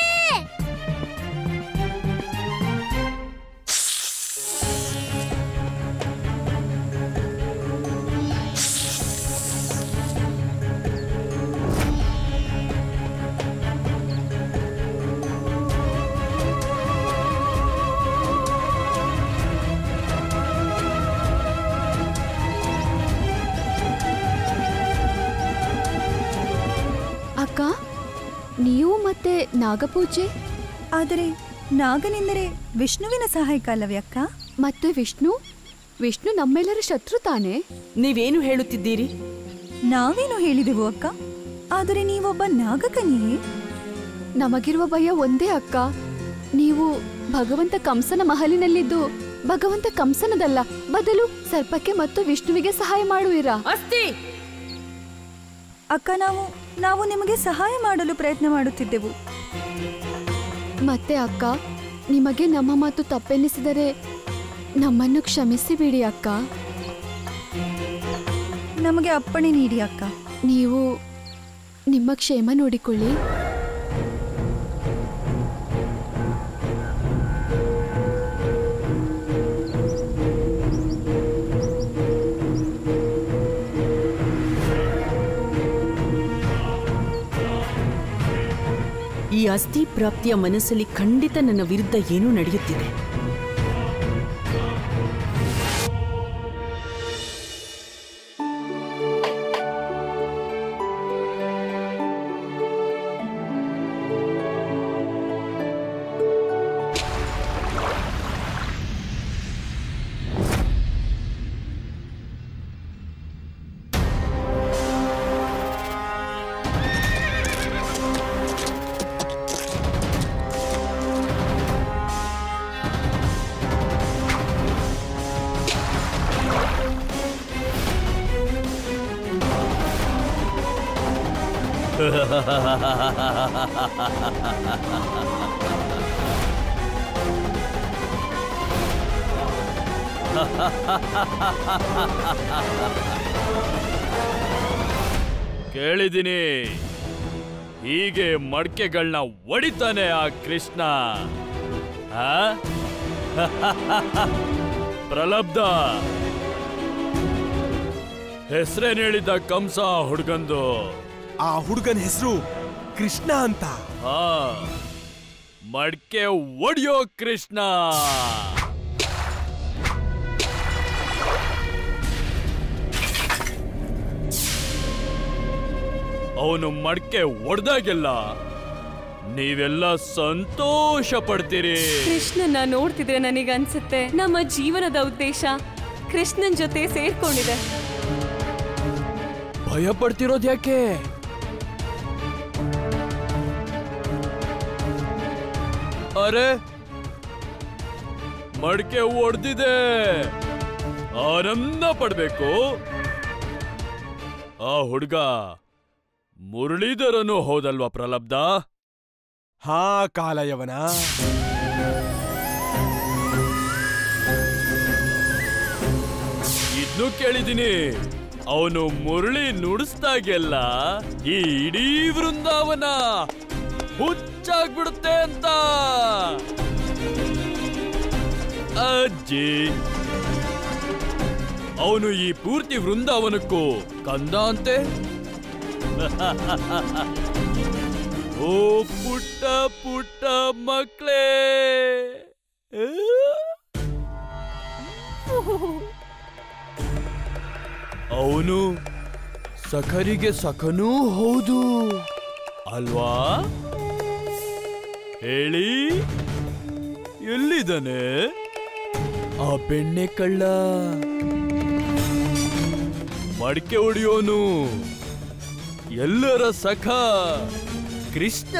S16: ಅಕ್ಕ, ನೀವು ಮತ್ತೆ ನಾಗಪೂಜೆ?
S2: ಆದರೆ ನಾಗನೆಂದರೆ ವಿಷ್ಣುವಿನ ಸಹಾಯಕ ಅಲ್ಲವೇ ಅಕ್ಕ?
S16: ಮತ್ತೆ ವಿಷ್ಣು ನಮ್ಮೆಲ್ಲರ ಶತ್ರು ತಾನೆ?
S11: ನೀವೇನು ಹೇಳುತ್ತಿದ್ದೀರಿ?
S2: ನಾವೇನು ಹೇಳಿದೆವು ಅಕ್ಕ, ಆದರೆ ನೀವೊಬ್ಬ ನಾಗಕನ್ಯೆ.
S16: ನಮಗಿರುವ ಭಯ ಒಂದೇ ಅಕ್ಕ, ನೀವು ಭಗವಂತ ಕಂಸನ ಮಹಲಿನಲ್ಲಿದ್ದು ಭಗವಂತ ಕಂಸನದಲ್ಲ, ಬದಲು ಸರ್ಪಕ್ಕೆ ಮತ್ತು ವಿಷ್ಣುವಿಗೆ ಸಹಾಯ ಮಾಡುವಿರಾ?
S11: ಅಸ್ತಿ
S2: ಅಕ್ಕ, ನಾವು ನಿಮಗೆ ಸಹಾಯ ಮಾಡಲು ಪ್ರಯತ್ನ ಮಾಡುತ್ತಿದ್ದೆವು.
S16: ಮತ್ತೆ ಅಕ್ಕ, ನಿಮಗೆ ನಮ್ಮ ಮಾತು ತಪ್ಪೆನಿಸಿದರೆ ನಮ್ಮನ್ನು ಕ್ಷಮಿಸಿ ಬಿಡಿ ಅಕ್ಕ.
S2: ನಮಗೆ ಅಪ್ಪಣೆ ನೀಡಿ ಅಕ್ಕ.
S16: ನೀವು ನಿಮ್ಮ ಕ್ಷೇಮ ನೋಡಿಕೊಳ್ಳಿ.
S17: ಅಸ್ಥಿ ಪ್ರಾಪ್ತಿಯ ಮನಸ್ಸಲ್ಲಿ ಖಂಡಿತ ನನ್ನ ವಿರುದ್ಧ ಏನೂ ನಡೆಯುತ್ತಿದೆ.
S5: ಕೇಳಿದ್ದೀನಿ, ಹೀಗೆ ಮಡಕೆಗಳನ್ನ ಒಡಿತಾನೆ ಆ ಕೃಷ್ಣ. ಪ್ರಲಬ್ಧ, ಹೆಸರೇನ್ ಹೇಳಿದ್ದ ಕಂಸ ಹುಡುಗಂದು?
S12: ಆ ಹುಡುಗನ ಹೆಸರು ಕೃಷ್ಣ ಅಂತ.
S5: ಮಡ್ಕೆ ಒಡಿಯೋ ಕೃಷ್ಣ. ಅವನು ಮಡ್ಕೆ ಒಡ್ದಾಗೆಲ್ಲ ನೀವೆಲ್ಲ ಸಂತೋಷ ಪಡ್ತೀರಿ.
S14: ಕೃಷ್ಣನ ನೋಡ್ತಿದ್ರೆ ನನಗನ್ಸುತ್ತೆ ನಮ್ಮ ಜೀವನದ ಉದ್ದೇಶ ಕೃಷ್ಣನ್ ಜೊತೆ ಸೇರ್ಕೊಂಡಿದೆ.
S5: ಭಯ ಪಡ್ತಿರೋದು ಯಾಕೆ? ಅರೆ, ಮಡ್ಕೆ ಒಡ್ದಿದೆ, ಆನಂದ ಪಡ್ಬೇಕು. ಆ ಹುಡುಗ ಮುರಳೀಧರನು ಹೌದಲ್ವಾ ಪ್ರಲಬ್ಧ?
S12: ಹಾ ಕಾಲಯವನ.
S5: ಇದ್ನು ಕೇಳಿದೀನಿ, ಅವನು ಮುರಳಿ ನುಡಿಸ್ದಾಗೆಲ್ಲ ಈ ಇಡೀ ವೃಂದಾವನ ಹುಚ್ಚಾಗ್ಬಿಡುತ್ತೆ ಅಂತ. ಅಜ್ಜಿ, ಅವನು ಈ ಪೂರ್ತಿ ವೃಂದಾವನಕ್ಕೂ ಕಂದ ಅಂತೆ. ಓ ಪುಟ್ಟ ಪುಟ್ಟ ಮಕ್ಕಳೇ, ಅವನು ಸಖರಿಗೆ ಸಖನೂ ಹೌದು ಅಲ್ವಾ? ಹೇಳಿ, ಎಲ್ಲಿದ್ದಾನೆ ಆ ಬೆಣ್ಣೆ ಕಳ್ಳ? ಮಡಿಕೆ ಹೊಡಿಯೋನು, ಎಲ್ಲರ ಸಖ ಕೃಷ್ಣ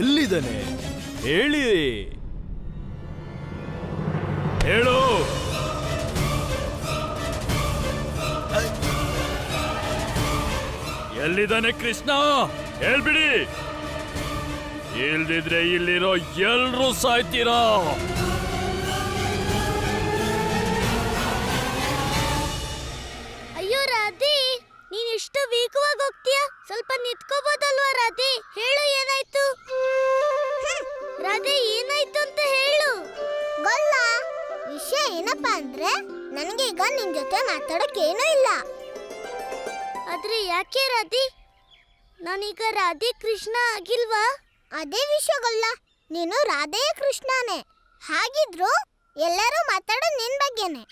S5: ಎಲ್ಲಿದ್ದಾನೆ? ಹೇಳಿ, ಹೇಳು. ಎಲ್ಲಿದ್ದಾನೆ ಕೃಷ್ಣ? ಹೇಳ್ಬಿಡಿ, ಇಲ್ದಿದ್ರೆ ಇಲ್ಲಿರೋ ಎಲ್ರೂ ಸಾಯ್ತೀರಾ.
S1: ಅಯ್ಯೋ ರಾಧಿ, ನೀನ್ ಇಷ್ಟು ವೀಕವಾಗಿ ಹೋಗ್ತೀಯ, ಸ್ವಲ್ಪ ನಿಂತ್ಕೋಬೋದಲ್ವಾ ರಾಧಿ? ಹೇಳು, ಏನಾಯ್ತು? ರಾಧಿ, ಏನಾಯ್ತು ಅಂತ ಹೇಳು.
S9: ಗೊಲ್ಲ, ವಿಷಯ ಏನಪ್ಪಾ ಅಂದ್ರೆ ನನಗೀಗ ನಿನ್ ಜೊತೆ ಮಾತಾಡಕ್ ಏನೂ ಇಲ್ಲ.
S1: ಆದ್ರೆ ಯಾಕೆ ರಾಧಿ? ನಾನೀಗ ರಾಧೆ ಕೃಷ್ಣ ಆಗಿಲ್ವಾ?
S9: ಅದೇ ವಿಷಯ ಗೊಲ್ಲ, ನೀನು ರಾಧೆಯ ಕೃಷ್ಣನೇ. ಹಾಗಿದ್ರು ಎಲ್ಲರೂ ಮಾತಾಡೋ ನಿನ್ ಬಗ್ಗೆನೆ.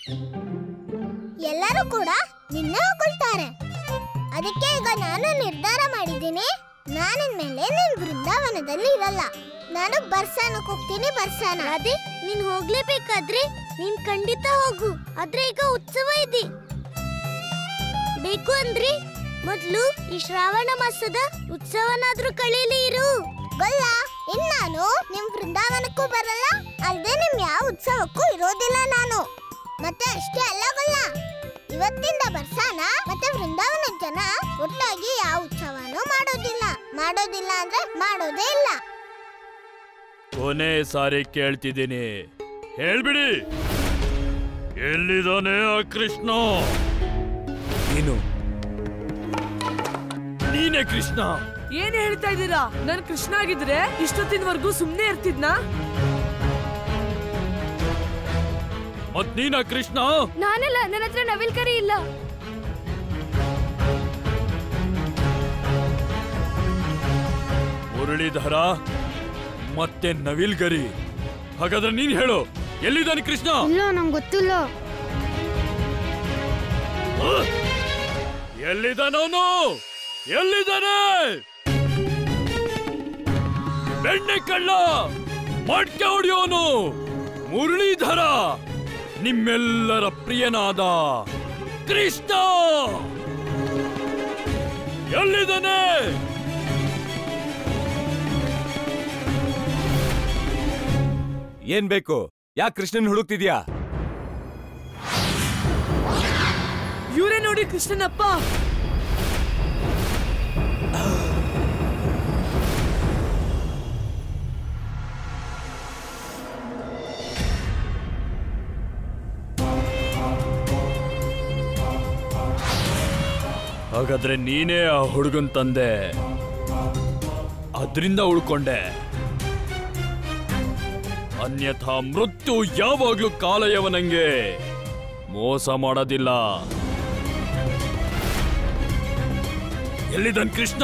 S9: ಎಲ್ಲರೂ ಕೂಡ ನಿನ್ನೆ ಹೊಗಳ್ತಾರೆ. ಅದಕ್ಕೆ ಈಗ ನಾನು ನಿರ್ಧಾರ ಮಾಡಿದ್ದೀನಿ, ನಾನಿನ್ಮೇಲೆ ನಿನ್ ವೃಂದಾವನದಲ್ಲಿ ಇರಲ್ಲ. ನಾನು ಬರ್ಸಾನಕ್ಕೆ ಹೋಗ್ತೀನಿ. ಬರ್ಸಾನ.
S1: ರಾಧೆ, ನೀನ್ ಹೋಗ್ಲೇಬೇಕಾದ್ರೆ ನೀನ್ ಖಂಡಿತ ಹೋಗು. ಆದ್ರೆ ಈಗ ಉತ್ಸವ ಇದೆ. ಬೇಕು ಅಂದ್ರೆ ಮೊದ್ಲು ಈ ಶ್ರಾವಣ ಮಾಸದ ಉತ್ಸವನಾದ್ರೂ ಕಳೀಲಿ ಇರು.
S9: ಗೊಲ್ಲ, ಇನ್ನಾನು ನಿಮ್ ವೃಂದಾವನಕ್ಕೂ ಬರಲ್ಲ, ಅಲ್ದೆ ನಿಮ್ ಯಾವ ಉತ್ಸವಕ್ಕೂ ಇರೋದಿಲ್ಲ ನಾನು. ಮತ್ತೆ ಅಷ್ಟೇ ಅಲ್ಲ ಗೊಲ್ಲ, ಇವತ್ತಿಂದ ಬರ್ಸಾನ ಮತ್ತೆ ವೃಂದಾವನ ಜನ ಒಟ್ಟಾಗಿ ಯಾವ ಉತ್ಸವನೂ ಮಾಡೋದಿಲ್ಲ. ಮಾಡೋದಿಲ್ಲ ಅಂದ್ರೆ ಮಾಡೋದೇ ಇಲ್ಲ.
S5: ಕೊನೆ ಸಾರಿ ಕೇಳ್ತಿದ್ದೀನಿ, ಹೇಳ್ಬಿಡಿ, ಎಲ್ಲಿದ್ದಾನೆ ಆ ಕೃಷ್ಣ? ನೀನೇ ಕೃಷ್ಣ?
S11: ಏನ್ ಹೇಳ್ತಾ ಇದ್ದೀರಾ? ನನ್ ಕೃಷ್ಣ ಆಗಿದ್ರೆ ಇಷ್ಟೊತ್ತಿನವರೆಗೂ ಸುಮ್ನೆ ಇರ್ತಿದ್ನಾ?
S5: ಮತ್ ನೀನಾ ಕೃಷ್ಣ?
S10: ನಾನಲ್ಲ, ನನ್ನ ಹತ್ರ ನವಿಲ್ಕರಿ ಇಲ್ಲ.
S5: ಮುರಳೀಧರ ಮತ್ತೆ ನವಿಲ್ ಗರಿ. ಹಾಗಾದ್ರೆ ನೀನ್ ಹೇಳು, ಎಲ್ಲಿದ್ದಾನೆ ಕೃಷ್ಣ?
S9: ಇಲ್ಲ, ನಂಗೆ ಗೊತ್ತಿಲ್ಲ.
S5: ಎಲ್ಲಿದ್ದಾನವನು? ಎಲ್ಲಿದ್ದಾನೆ? ಬೆಣ್ಣೆ ಕಳ್ಳ, ಮಡ್ಕೆ ಹೊಡಿಯೋನು ಮುರಳೀಧರ, ನಿಮ್ಮೆಲ್ಲರ ಪ್ರಿಯನಾದ ಕೃಷ್ಣ ಎಲ್ಲಿದ್ದಾನೆ?
S7: ಏನ್ ಬೇಕು? ಯಾಕೆ ಕೃಷ್ಣನ್ ಹುಡುಕ್ತಿದ್ಯಾ?
S11: ಇವರೇ ನೋಡಿ ಕೃಷ್ಣನಪ್ಪ.
S5: ಹಾಗಾದ್ರೆ ನೀನೇ ಆ ಹುಡುಗನ್ ತಂದೆ, ಅದರಿಂದ ಉಳ್ಕೊಂಡೆ. ಅನ್ಯಥಾ ಮೃತ್ಯು ಯಾವಾಗ್ಲೂ ಕಾಲಯವನಂಗೆ ಮೋಸ ಮಾಡೋದಿಲ್ಲ. ಎಲ್ಲಿದ್ದಾನ್ ಕೃಷ್ಣ?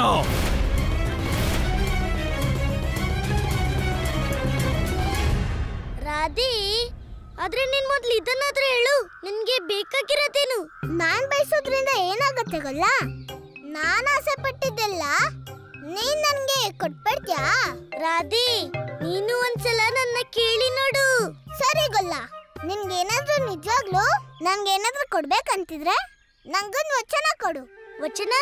S1: ರಾಧಿ, ಆದ್ರೆ ನೀನ್ ಮೊದ್ಲು ಇದನ್ನಾದ್ರೆ ಹೇಳು, ನಿನ್ಗೆ ಬೇಕಾಗಿರೋದೇನು?
S9: ನಾನ್ ಬಯಸೋದ್ರಿಂದ ಏನಾಗತ್ತೆ ಗೊಲ್ಲ? ನಾನ್ ಆಸೆ ಪಟ್ಟಿದ್ದೆಲ್ಲ ನೀನ್ ನನ್ಗೆ ಕೊಟ್ಬಿಡ್ತ್ಯಾ?
S1: ರಾಧಿ, ನೀನು ಒಂದ್ಸಲ ನನ್ನ ಕೇಳಿ ನೋಡು.
S9: ಸರಿ ಗೊಲ್ಲ, ನಿನ್ಗೇನಾದ್ರೂ ನಿಜವಾಗ್ಲೂ ನನ್ಗೇನಾದ್ರೂ ಕೊಡ್ಬೇಕಂತಿದ್ರೆ ನಂಗೊಂದು ವಚನ ಕೊಡು.
S1: ವಚನ?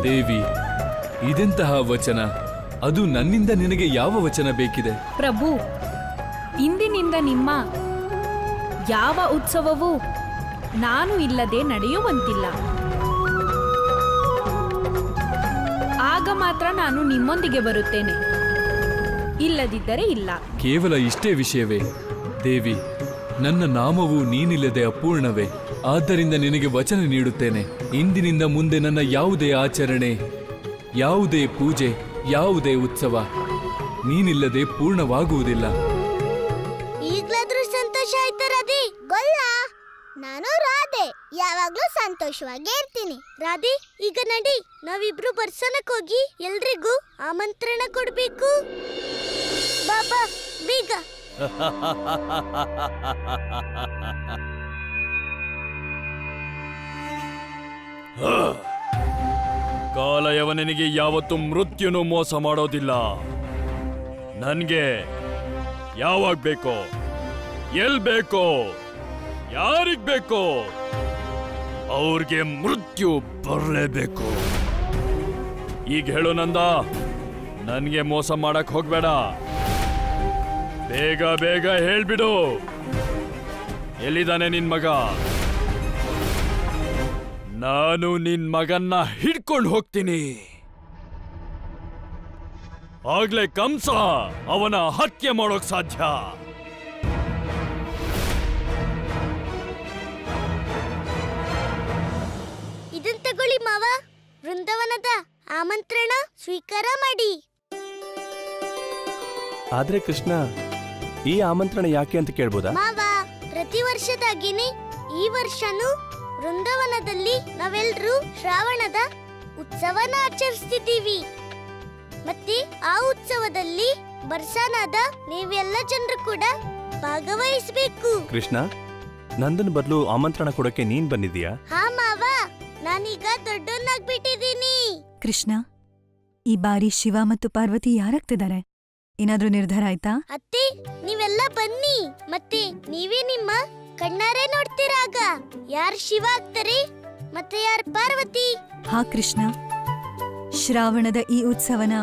S3: ದೇವಿ, ಇದೆಂತಹ ವಚನ? ಅದು ನನ್ನಿಂದ ನಿನಗೆ ಯಾವ ವಚನ ಬೇಕಿದೆ?
S15: ಪ್ರಭು, ಇಂದಿನಿಂದ ನಿಮ್ಮ ಯಾವ ಉತ್ಸವವೂ ನಾನು ಇಲ್ಲದೆ ನಡೆಯುವಂತಿಲ್ಲ. ಆಗ ಮಾತ್ರ ನಾನು ನಿಮ್ಮೊಂದಿಗೆ ಬರುತ್ತೇನೆ, ಇಲ್ಲದಿದ್ದರೆ ಇಲ್ಲ.
S3: ಕೇವಲ ಇಷ್ಟೇ ವಿಷಯವೇ? ದೇವಿ, ನನ್ನ ನಾಮವು ನೀನಿಲ್ಲದೆ ಅಪೂರ್ಣವೇ. ಆದ್ದರಿಂದ ನಿನಗೆ ವಚನ ನೀಡುತ್ತೇನೆ. ಇಂದಿನಿಂದ ಮುಂದೆ ನನ್ನ ಯಾವುದೇ ಆಚರಣೆ, ಯಾವುದೇ ಪೂಜೆ, ಯಾವುದೇ ಉತ್ಸವ ನೀನಿಲ್ಲದೆ ಪೂರ್ಣವಾಗುವುದಿಲ್ಲ.
S1: ಈಗ್ಲಾದ್ರೂ ಸಂತೋಷ ಆಯ್ತಾ ರಾಧಿ?
S9: ಗೊಲ್ಲ, ನಾನು ರಾಧೆ ಯಾವಾಗ್ಲೂ ಸಂತೋಷವಾಗಿ ಇರ್ತೀನಿ.
S1: ರಾಧಿ, ಈಗ ನಡಿ, ನಾವಿಬ್ರು ಬರ್ಸನಕ್ ಹೋಗಿ ಎಲ್ರಿಗೂ ಆಮಂತ್ರಣ ಕೊಡ್ಬೇಕು. ಬಾಬಾ, ಬೇಗ.
S5: ಕಾಲಯವನಿಗೆ ಯಾವತ್ತೂ ಮೃತ್ಯುನು ಮೋಸ ಮಾಡೋದಿಲ್ಲ. ನನ್ಗೆ ಯಾವಾಗ ಬೇಕೋ, ಎಲ್ ಬೇಕೋ, ಯಾರಿಗ್ ಬೇಕೋ ಅವ್ರಿಗೆ ಮೃತ್ಯು ಬರಲೇಬೇಕು. ಈಗ ಹೇಳು ನಂದ, ನನ್ಗೆ ಮೋಸ ಮಾಡಕ್ ಹೋಗ್ಬೇಡ. ಬೇಗ ಬೇಗ ಹೇಳ್ಬಿಡು, ಎಲ್ಲಿದ್ದಾನೆ ನಿನ್ ಮಗ? ನಾನು ನಿನ್ ಮಗನ್ನ ಹಿಡ್ಕೊಂಡು ಹೋಗ್ತೀನಿ. ಆಗ್ಲೇ ಕಂಸ ಅವನ ಹತ್ಯೆ ಮಾಡೋಕ್ ಸಾಧ್ಯ.
S1: ಇದನ್ ತಗೊಳ್ಳಿ ಮಾವ, ವೃಂದಾವನದ ಆಮಂತ್ರಣ ಸ್ವೀಕಾರ ಮಾಡಿ.
S18: ಆದ್ರೆ ಕೃಷ್ಣ, ಈ ಆಮಂತ್ರಣ ಯಾಕೆ ಅಂತ ಕೇಳ್ಬೋದಾ?
S1: ಮಾವ, ಪ್ರತಿ ವರ್ಷದಾಗಿನೇ ಈ ವರ್ಷನೂ ವೃಂದಾವನದಲ್ಲಿ ನಾವೆಲ್ಲರೂ ಶ್ರಾವಣದ ಉತ್ಸವನ ಆಚರಿಸ್ತಿದ್ದೀವಿ. ಮತ್ತೆ ಆ ಉತ್ಸವದಲ್ಲಿ ಬರ್ಸಾನಾದ ನೀವೆಲ್ಲ ಜನರು ಕೂಡ ಭಾಗವಹಿಸಬೇಕು.
S18: ಕೃಷ್ಣ, ನಂದನ್ ಬದಲು ಆಮಂತ್ರಣ ಕೊಡಕ್ಕೆ ನೀನ್ ಬಂದಿದ್ದೀಯಾ?
S1: ಹಾ ಮಾವ, ನಾನೀಗ ದೊಡ್ಡವನಾಗ್ಬಿಟ್ಟಿದ್ದೀನಿ.
S2: ಕೃಷ್ಣ, ಈ ಬಾರಿ ಶಿವ ಮತ್ತು ಪಾರ್ವತಿ ಯಾರಾಗ್ತಿದ್ದಾರೆ? ಏನಾದ್ರೂ ನಿರ್ಧಾರ ಆಯ್ತಾ?
S1: ಅತ್ತೆ, ನೀವೆಲ್ಲ ಬನ್ನಿ, ಮತ್ತೆ ನೀವೇ ನಿಮ್ಮ ಕಣ್ಣಾರೆ ನೋಡ್ತೀರಾಗ ಯಾರು ಶಿವ ಆಗ್ತಾರೆ ಮತ್ತೆ ಯಾರು ಪಾರ್ವತಿ.
S2: ಹಾ ಕೃಷ್ಣ, ಶ್ರಾವಣದ ಈ ಉತ್ಸವನ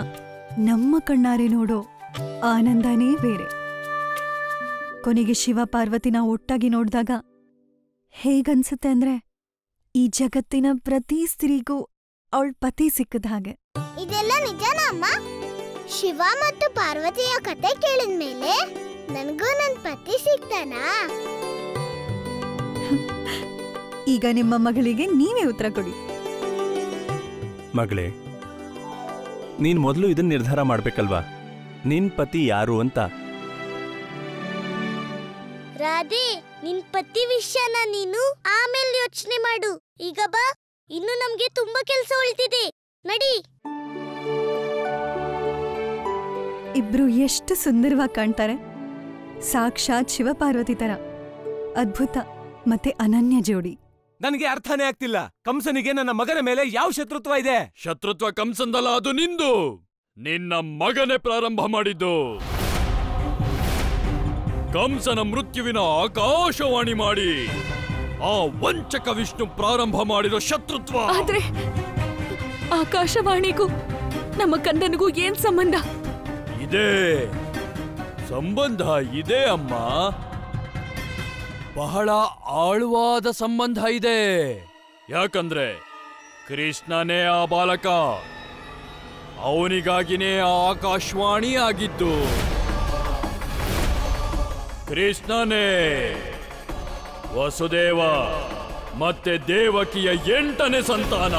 S2: ನಮ್ಮ ಕಣ್ಣಾರೆ ನೋಡೋ ಆನಂದನೇ ಬೇರೆ. ಕೊನೆಗೆ ಶಿವ ಪಾರ್ವತಿನ ಒಟ್ಟಾಗಿ ನೋಡಿದಾಗ ಹೇಗನ್ಸುತ್ತೆ ಅಂದ್ರೆ, ಈ ಜಗತ್ತಿನ ಪ್ರತಿ ಸ್ತ್ರೀಗೂ ಅವಳ ಪತಿ ಸಿಕ್ಕದ ಹಾಗೆ.
S9: ಇದೆಲ್ಲ ನಿಜನಾ ಅಮ್ಮ? ಶಿವ ಮತ್ತು ಪಾರ್ವತಿಯ ಕತೆ ಕೇಳಿದ್ಮೇಲೆ ನನಗೂ ನನ್ನ ಪತಿ ಸಿಗ್ತಾನಾ?
S2: ಈಗ ನಿಮ್ಮ ಮಗಳಿಗೆ ನೀವೇ ಉತ್ತರ ಕೊಡಿ.
S18: ಮಗಳೇ, ನೀನ್ ಮೊದಲು ಇದನ್ನ ನಿರ್ಧಾರ ಮಾಡ್ಬೇಕಲ್ವಾ? ನಿನ್ ಪತಿ ಯಾರು ಅಂತ
S1: ರಾಧೆ, ನಿನ್ ಪತಿ ವಿಷಯನ ನೀನು ಆಮೇಲೆ ಯೋಚನೆ ಮಾಡು. ಈಗ ಬಾ, ಇನ್ನು ನಮ್ಗೆ ತುಂಬಾ ಕೆಲಸ ಉಳಿದಿದೆ. ನಡಿ.
S2: ಇಬ್ರು ಎಷ್ಟು ಸುಂದರವಾಗಿ ಕಾಣ್ತಾರೆ. ಸಾಕ್ಷಾತ್ ಶಿವಪಾರ್ವತಿ ತರ. ಅದ್ಭುತ ಮತ್ತೆ ಅನನ್ಯ ಜೋಡಿ.
S7: ನನಗೆ ಅರ್ಥನೇ ಆಗ್ತಿಲ್ಲ. ಕಂಸನಿಗೆ ನನ್ನ ಮಗನ ಮೇಲೆ ಯಾವ ಶತ್ರುತ್ವ ಇದೆ?
S5: ಶತ್ರುತ್ವ ಕಂಸಂದಲ್ಲ, ಅದು ನಿಂದು. ನಿನ್ನ ಮಗನೇ ಪ್ರಾರಂಭ ಮಾಡಿದ್ದು. ಕಂಸನ ಮೃತ್ಯುವಿನ ಆಕಾಶವಾಣಿ ಮಾಡಿ ಆ ವಂಚಕ ವಿಷ್ಣು ಪ್ರಾರಂಭ ಮಾಡಿರೋ ಶತ್ರುತ್ವ.
S14: ಆದ್ರೆ ಆಕಾಶವಾಣಿಗೂ ನಮ್ಮ ಕಂದನಿಗೂ ಏನ್ ಸಂಬಂಧ?
S5: ಇದೆ ಸಂಬಂಧ ಇದೆ ಅಮ್ಮ, ಬಹಳ ಆಳವಾದ ಸಂಬಂಧ ಇದೆ. ಯಾಕಂದ್ರೆ ಕೃಷ್ಣನೇ ಆ ಬಾಲಕ, ಅವನಿಗಾಗಿನೇ ಆ ಆಕಾಶವಾಣಿ ಆಗಿದ್ದು. ಕೃಷ್ಣನೇ ವಸುದೇವ ಮತ್ತೆ ದೇವಕಿಯ 8ನೇ ಸಂತಾನ.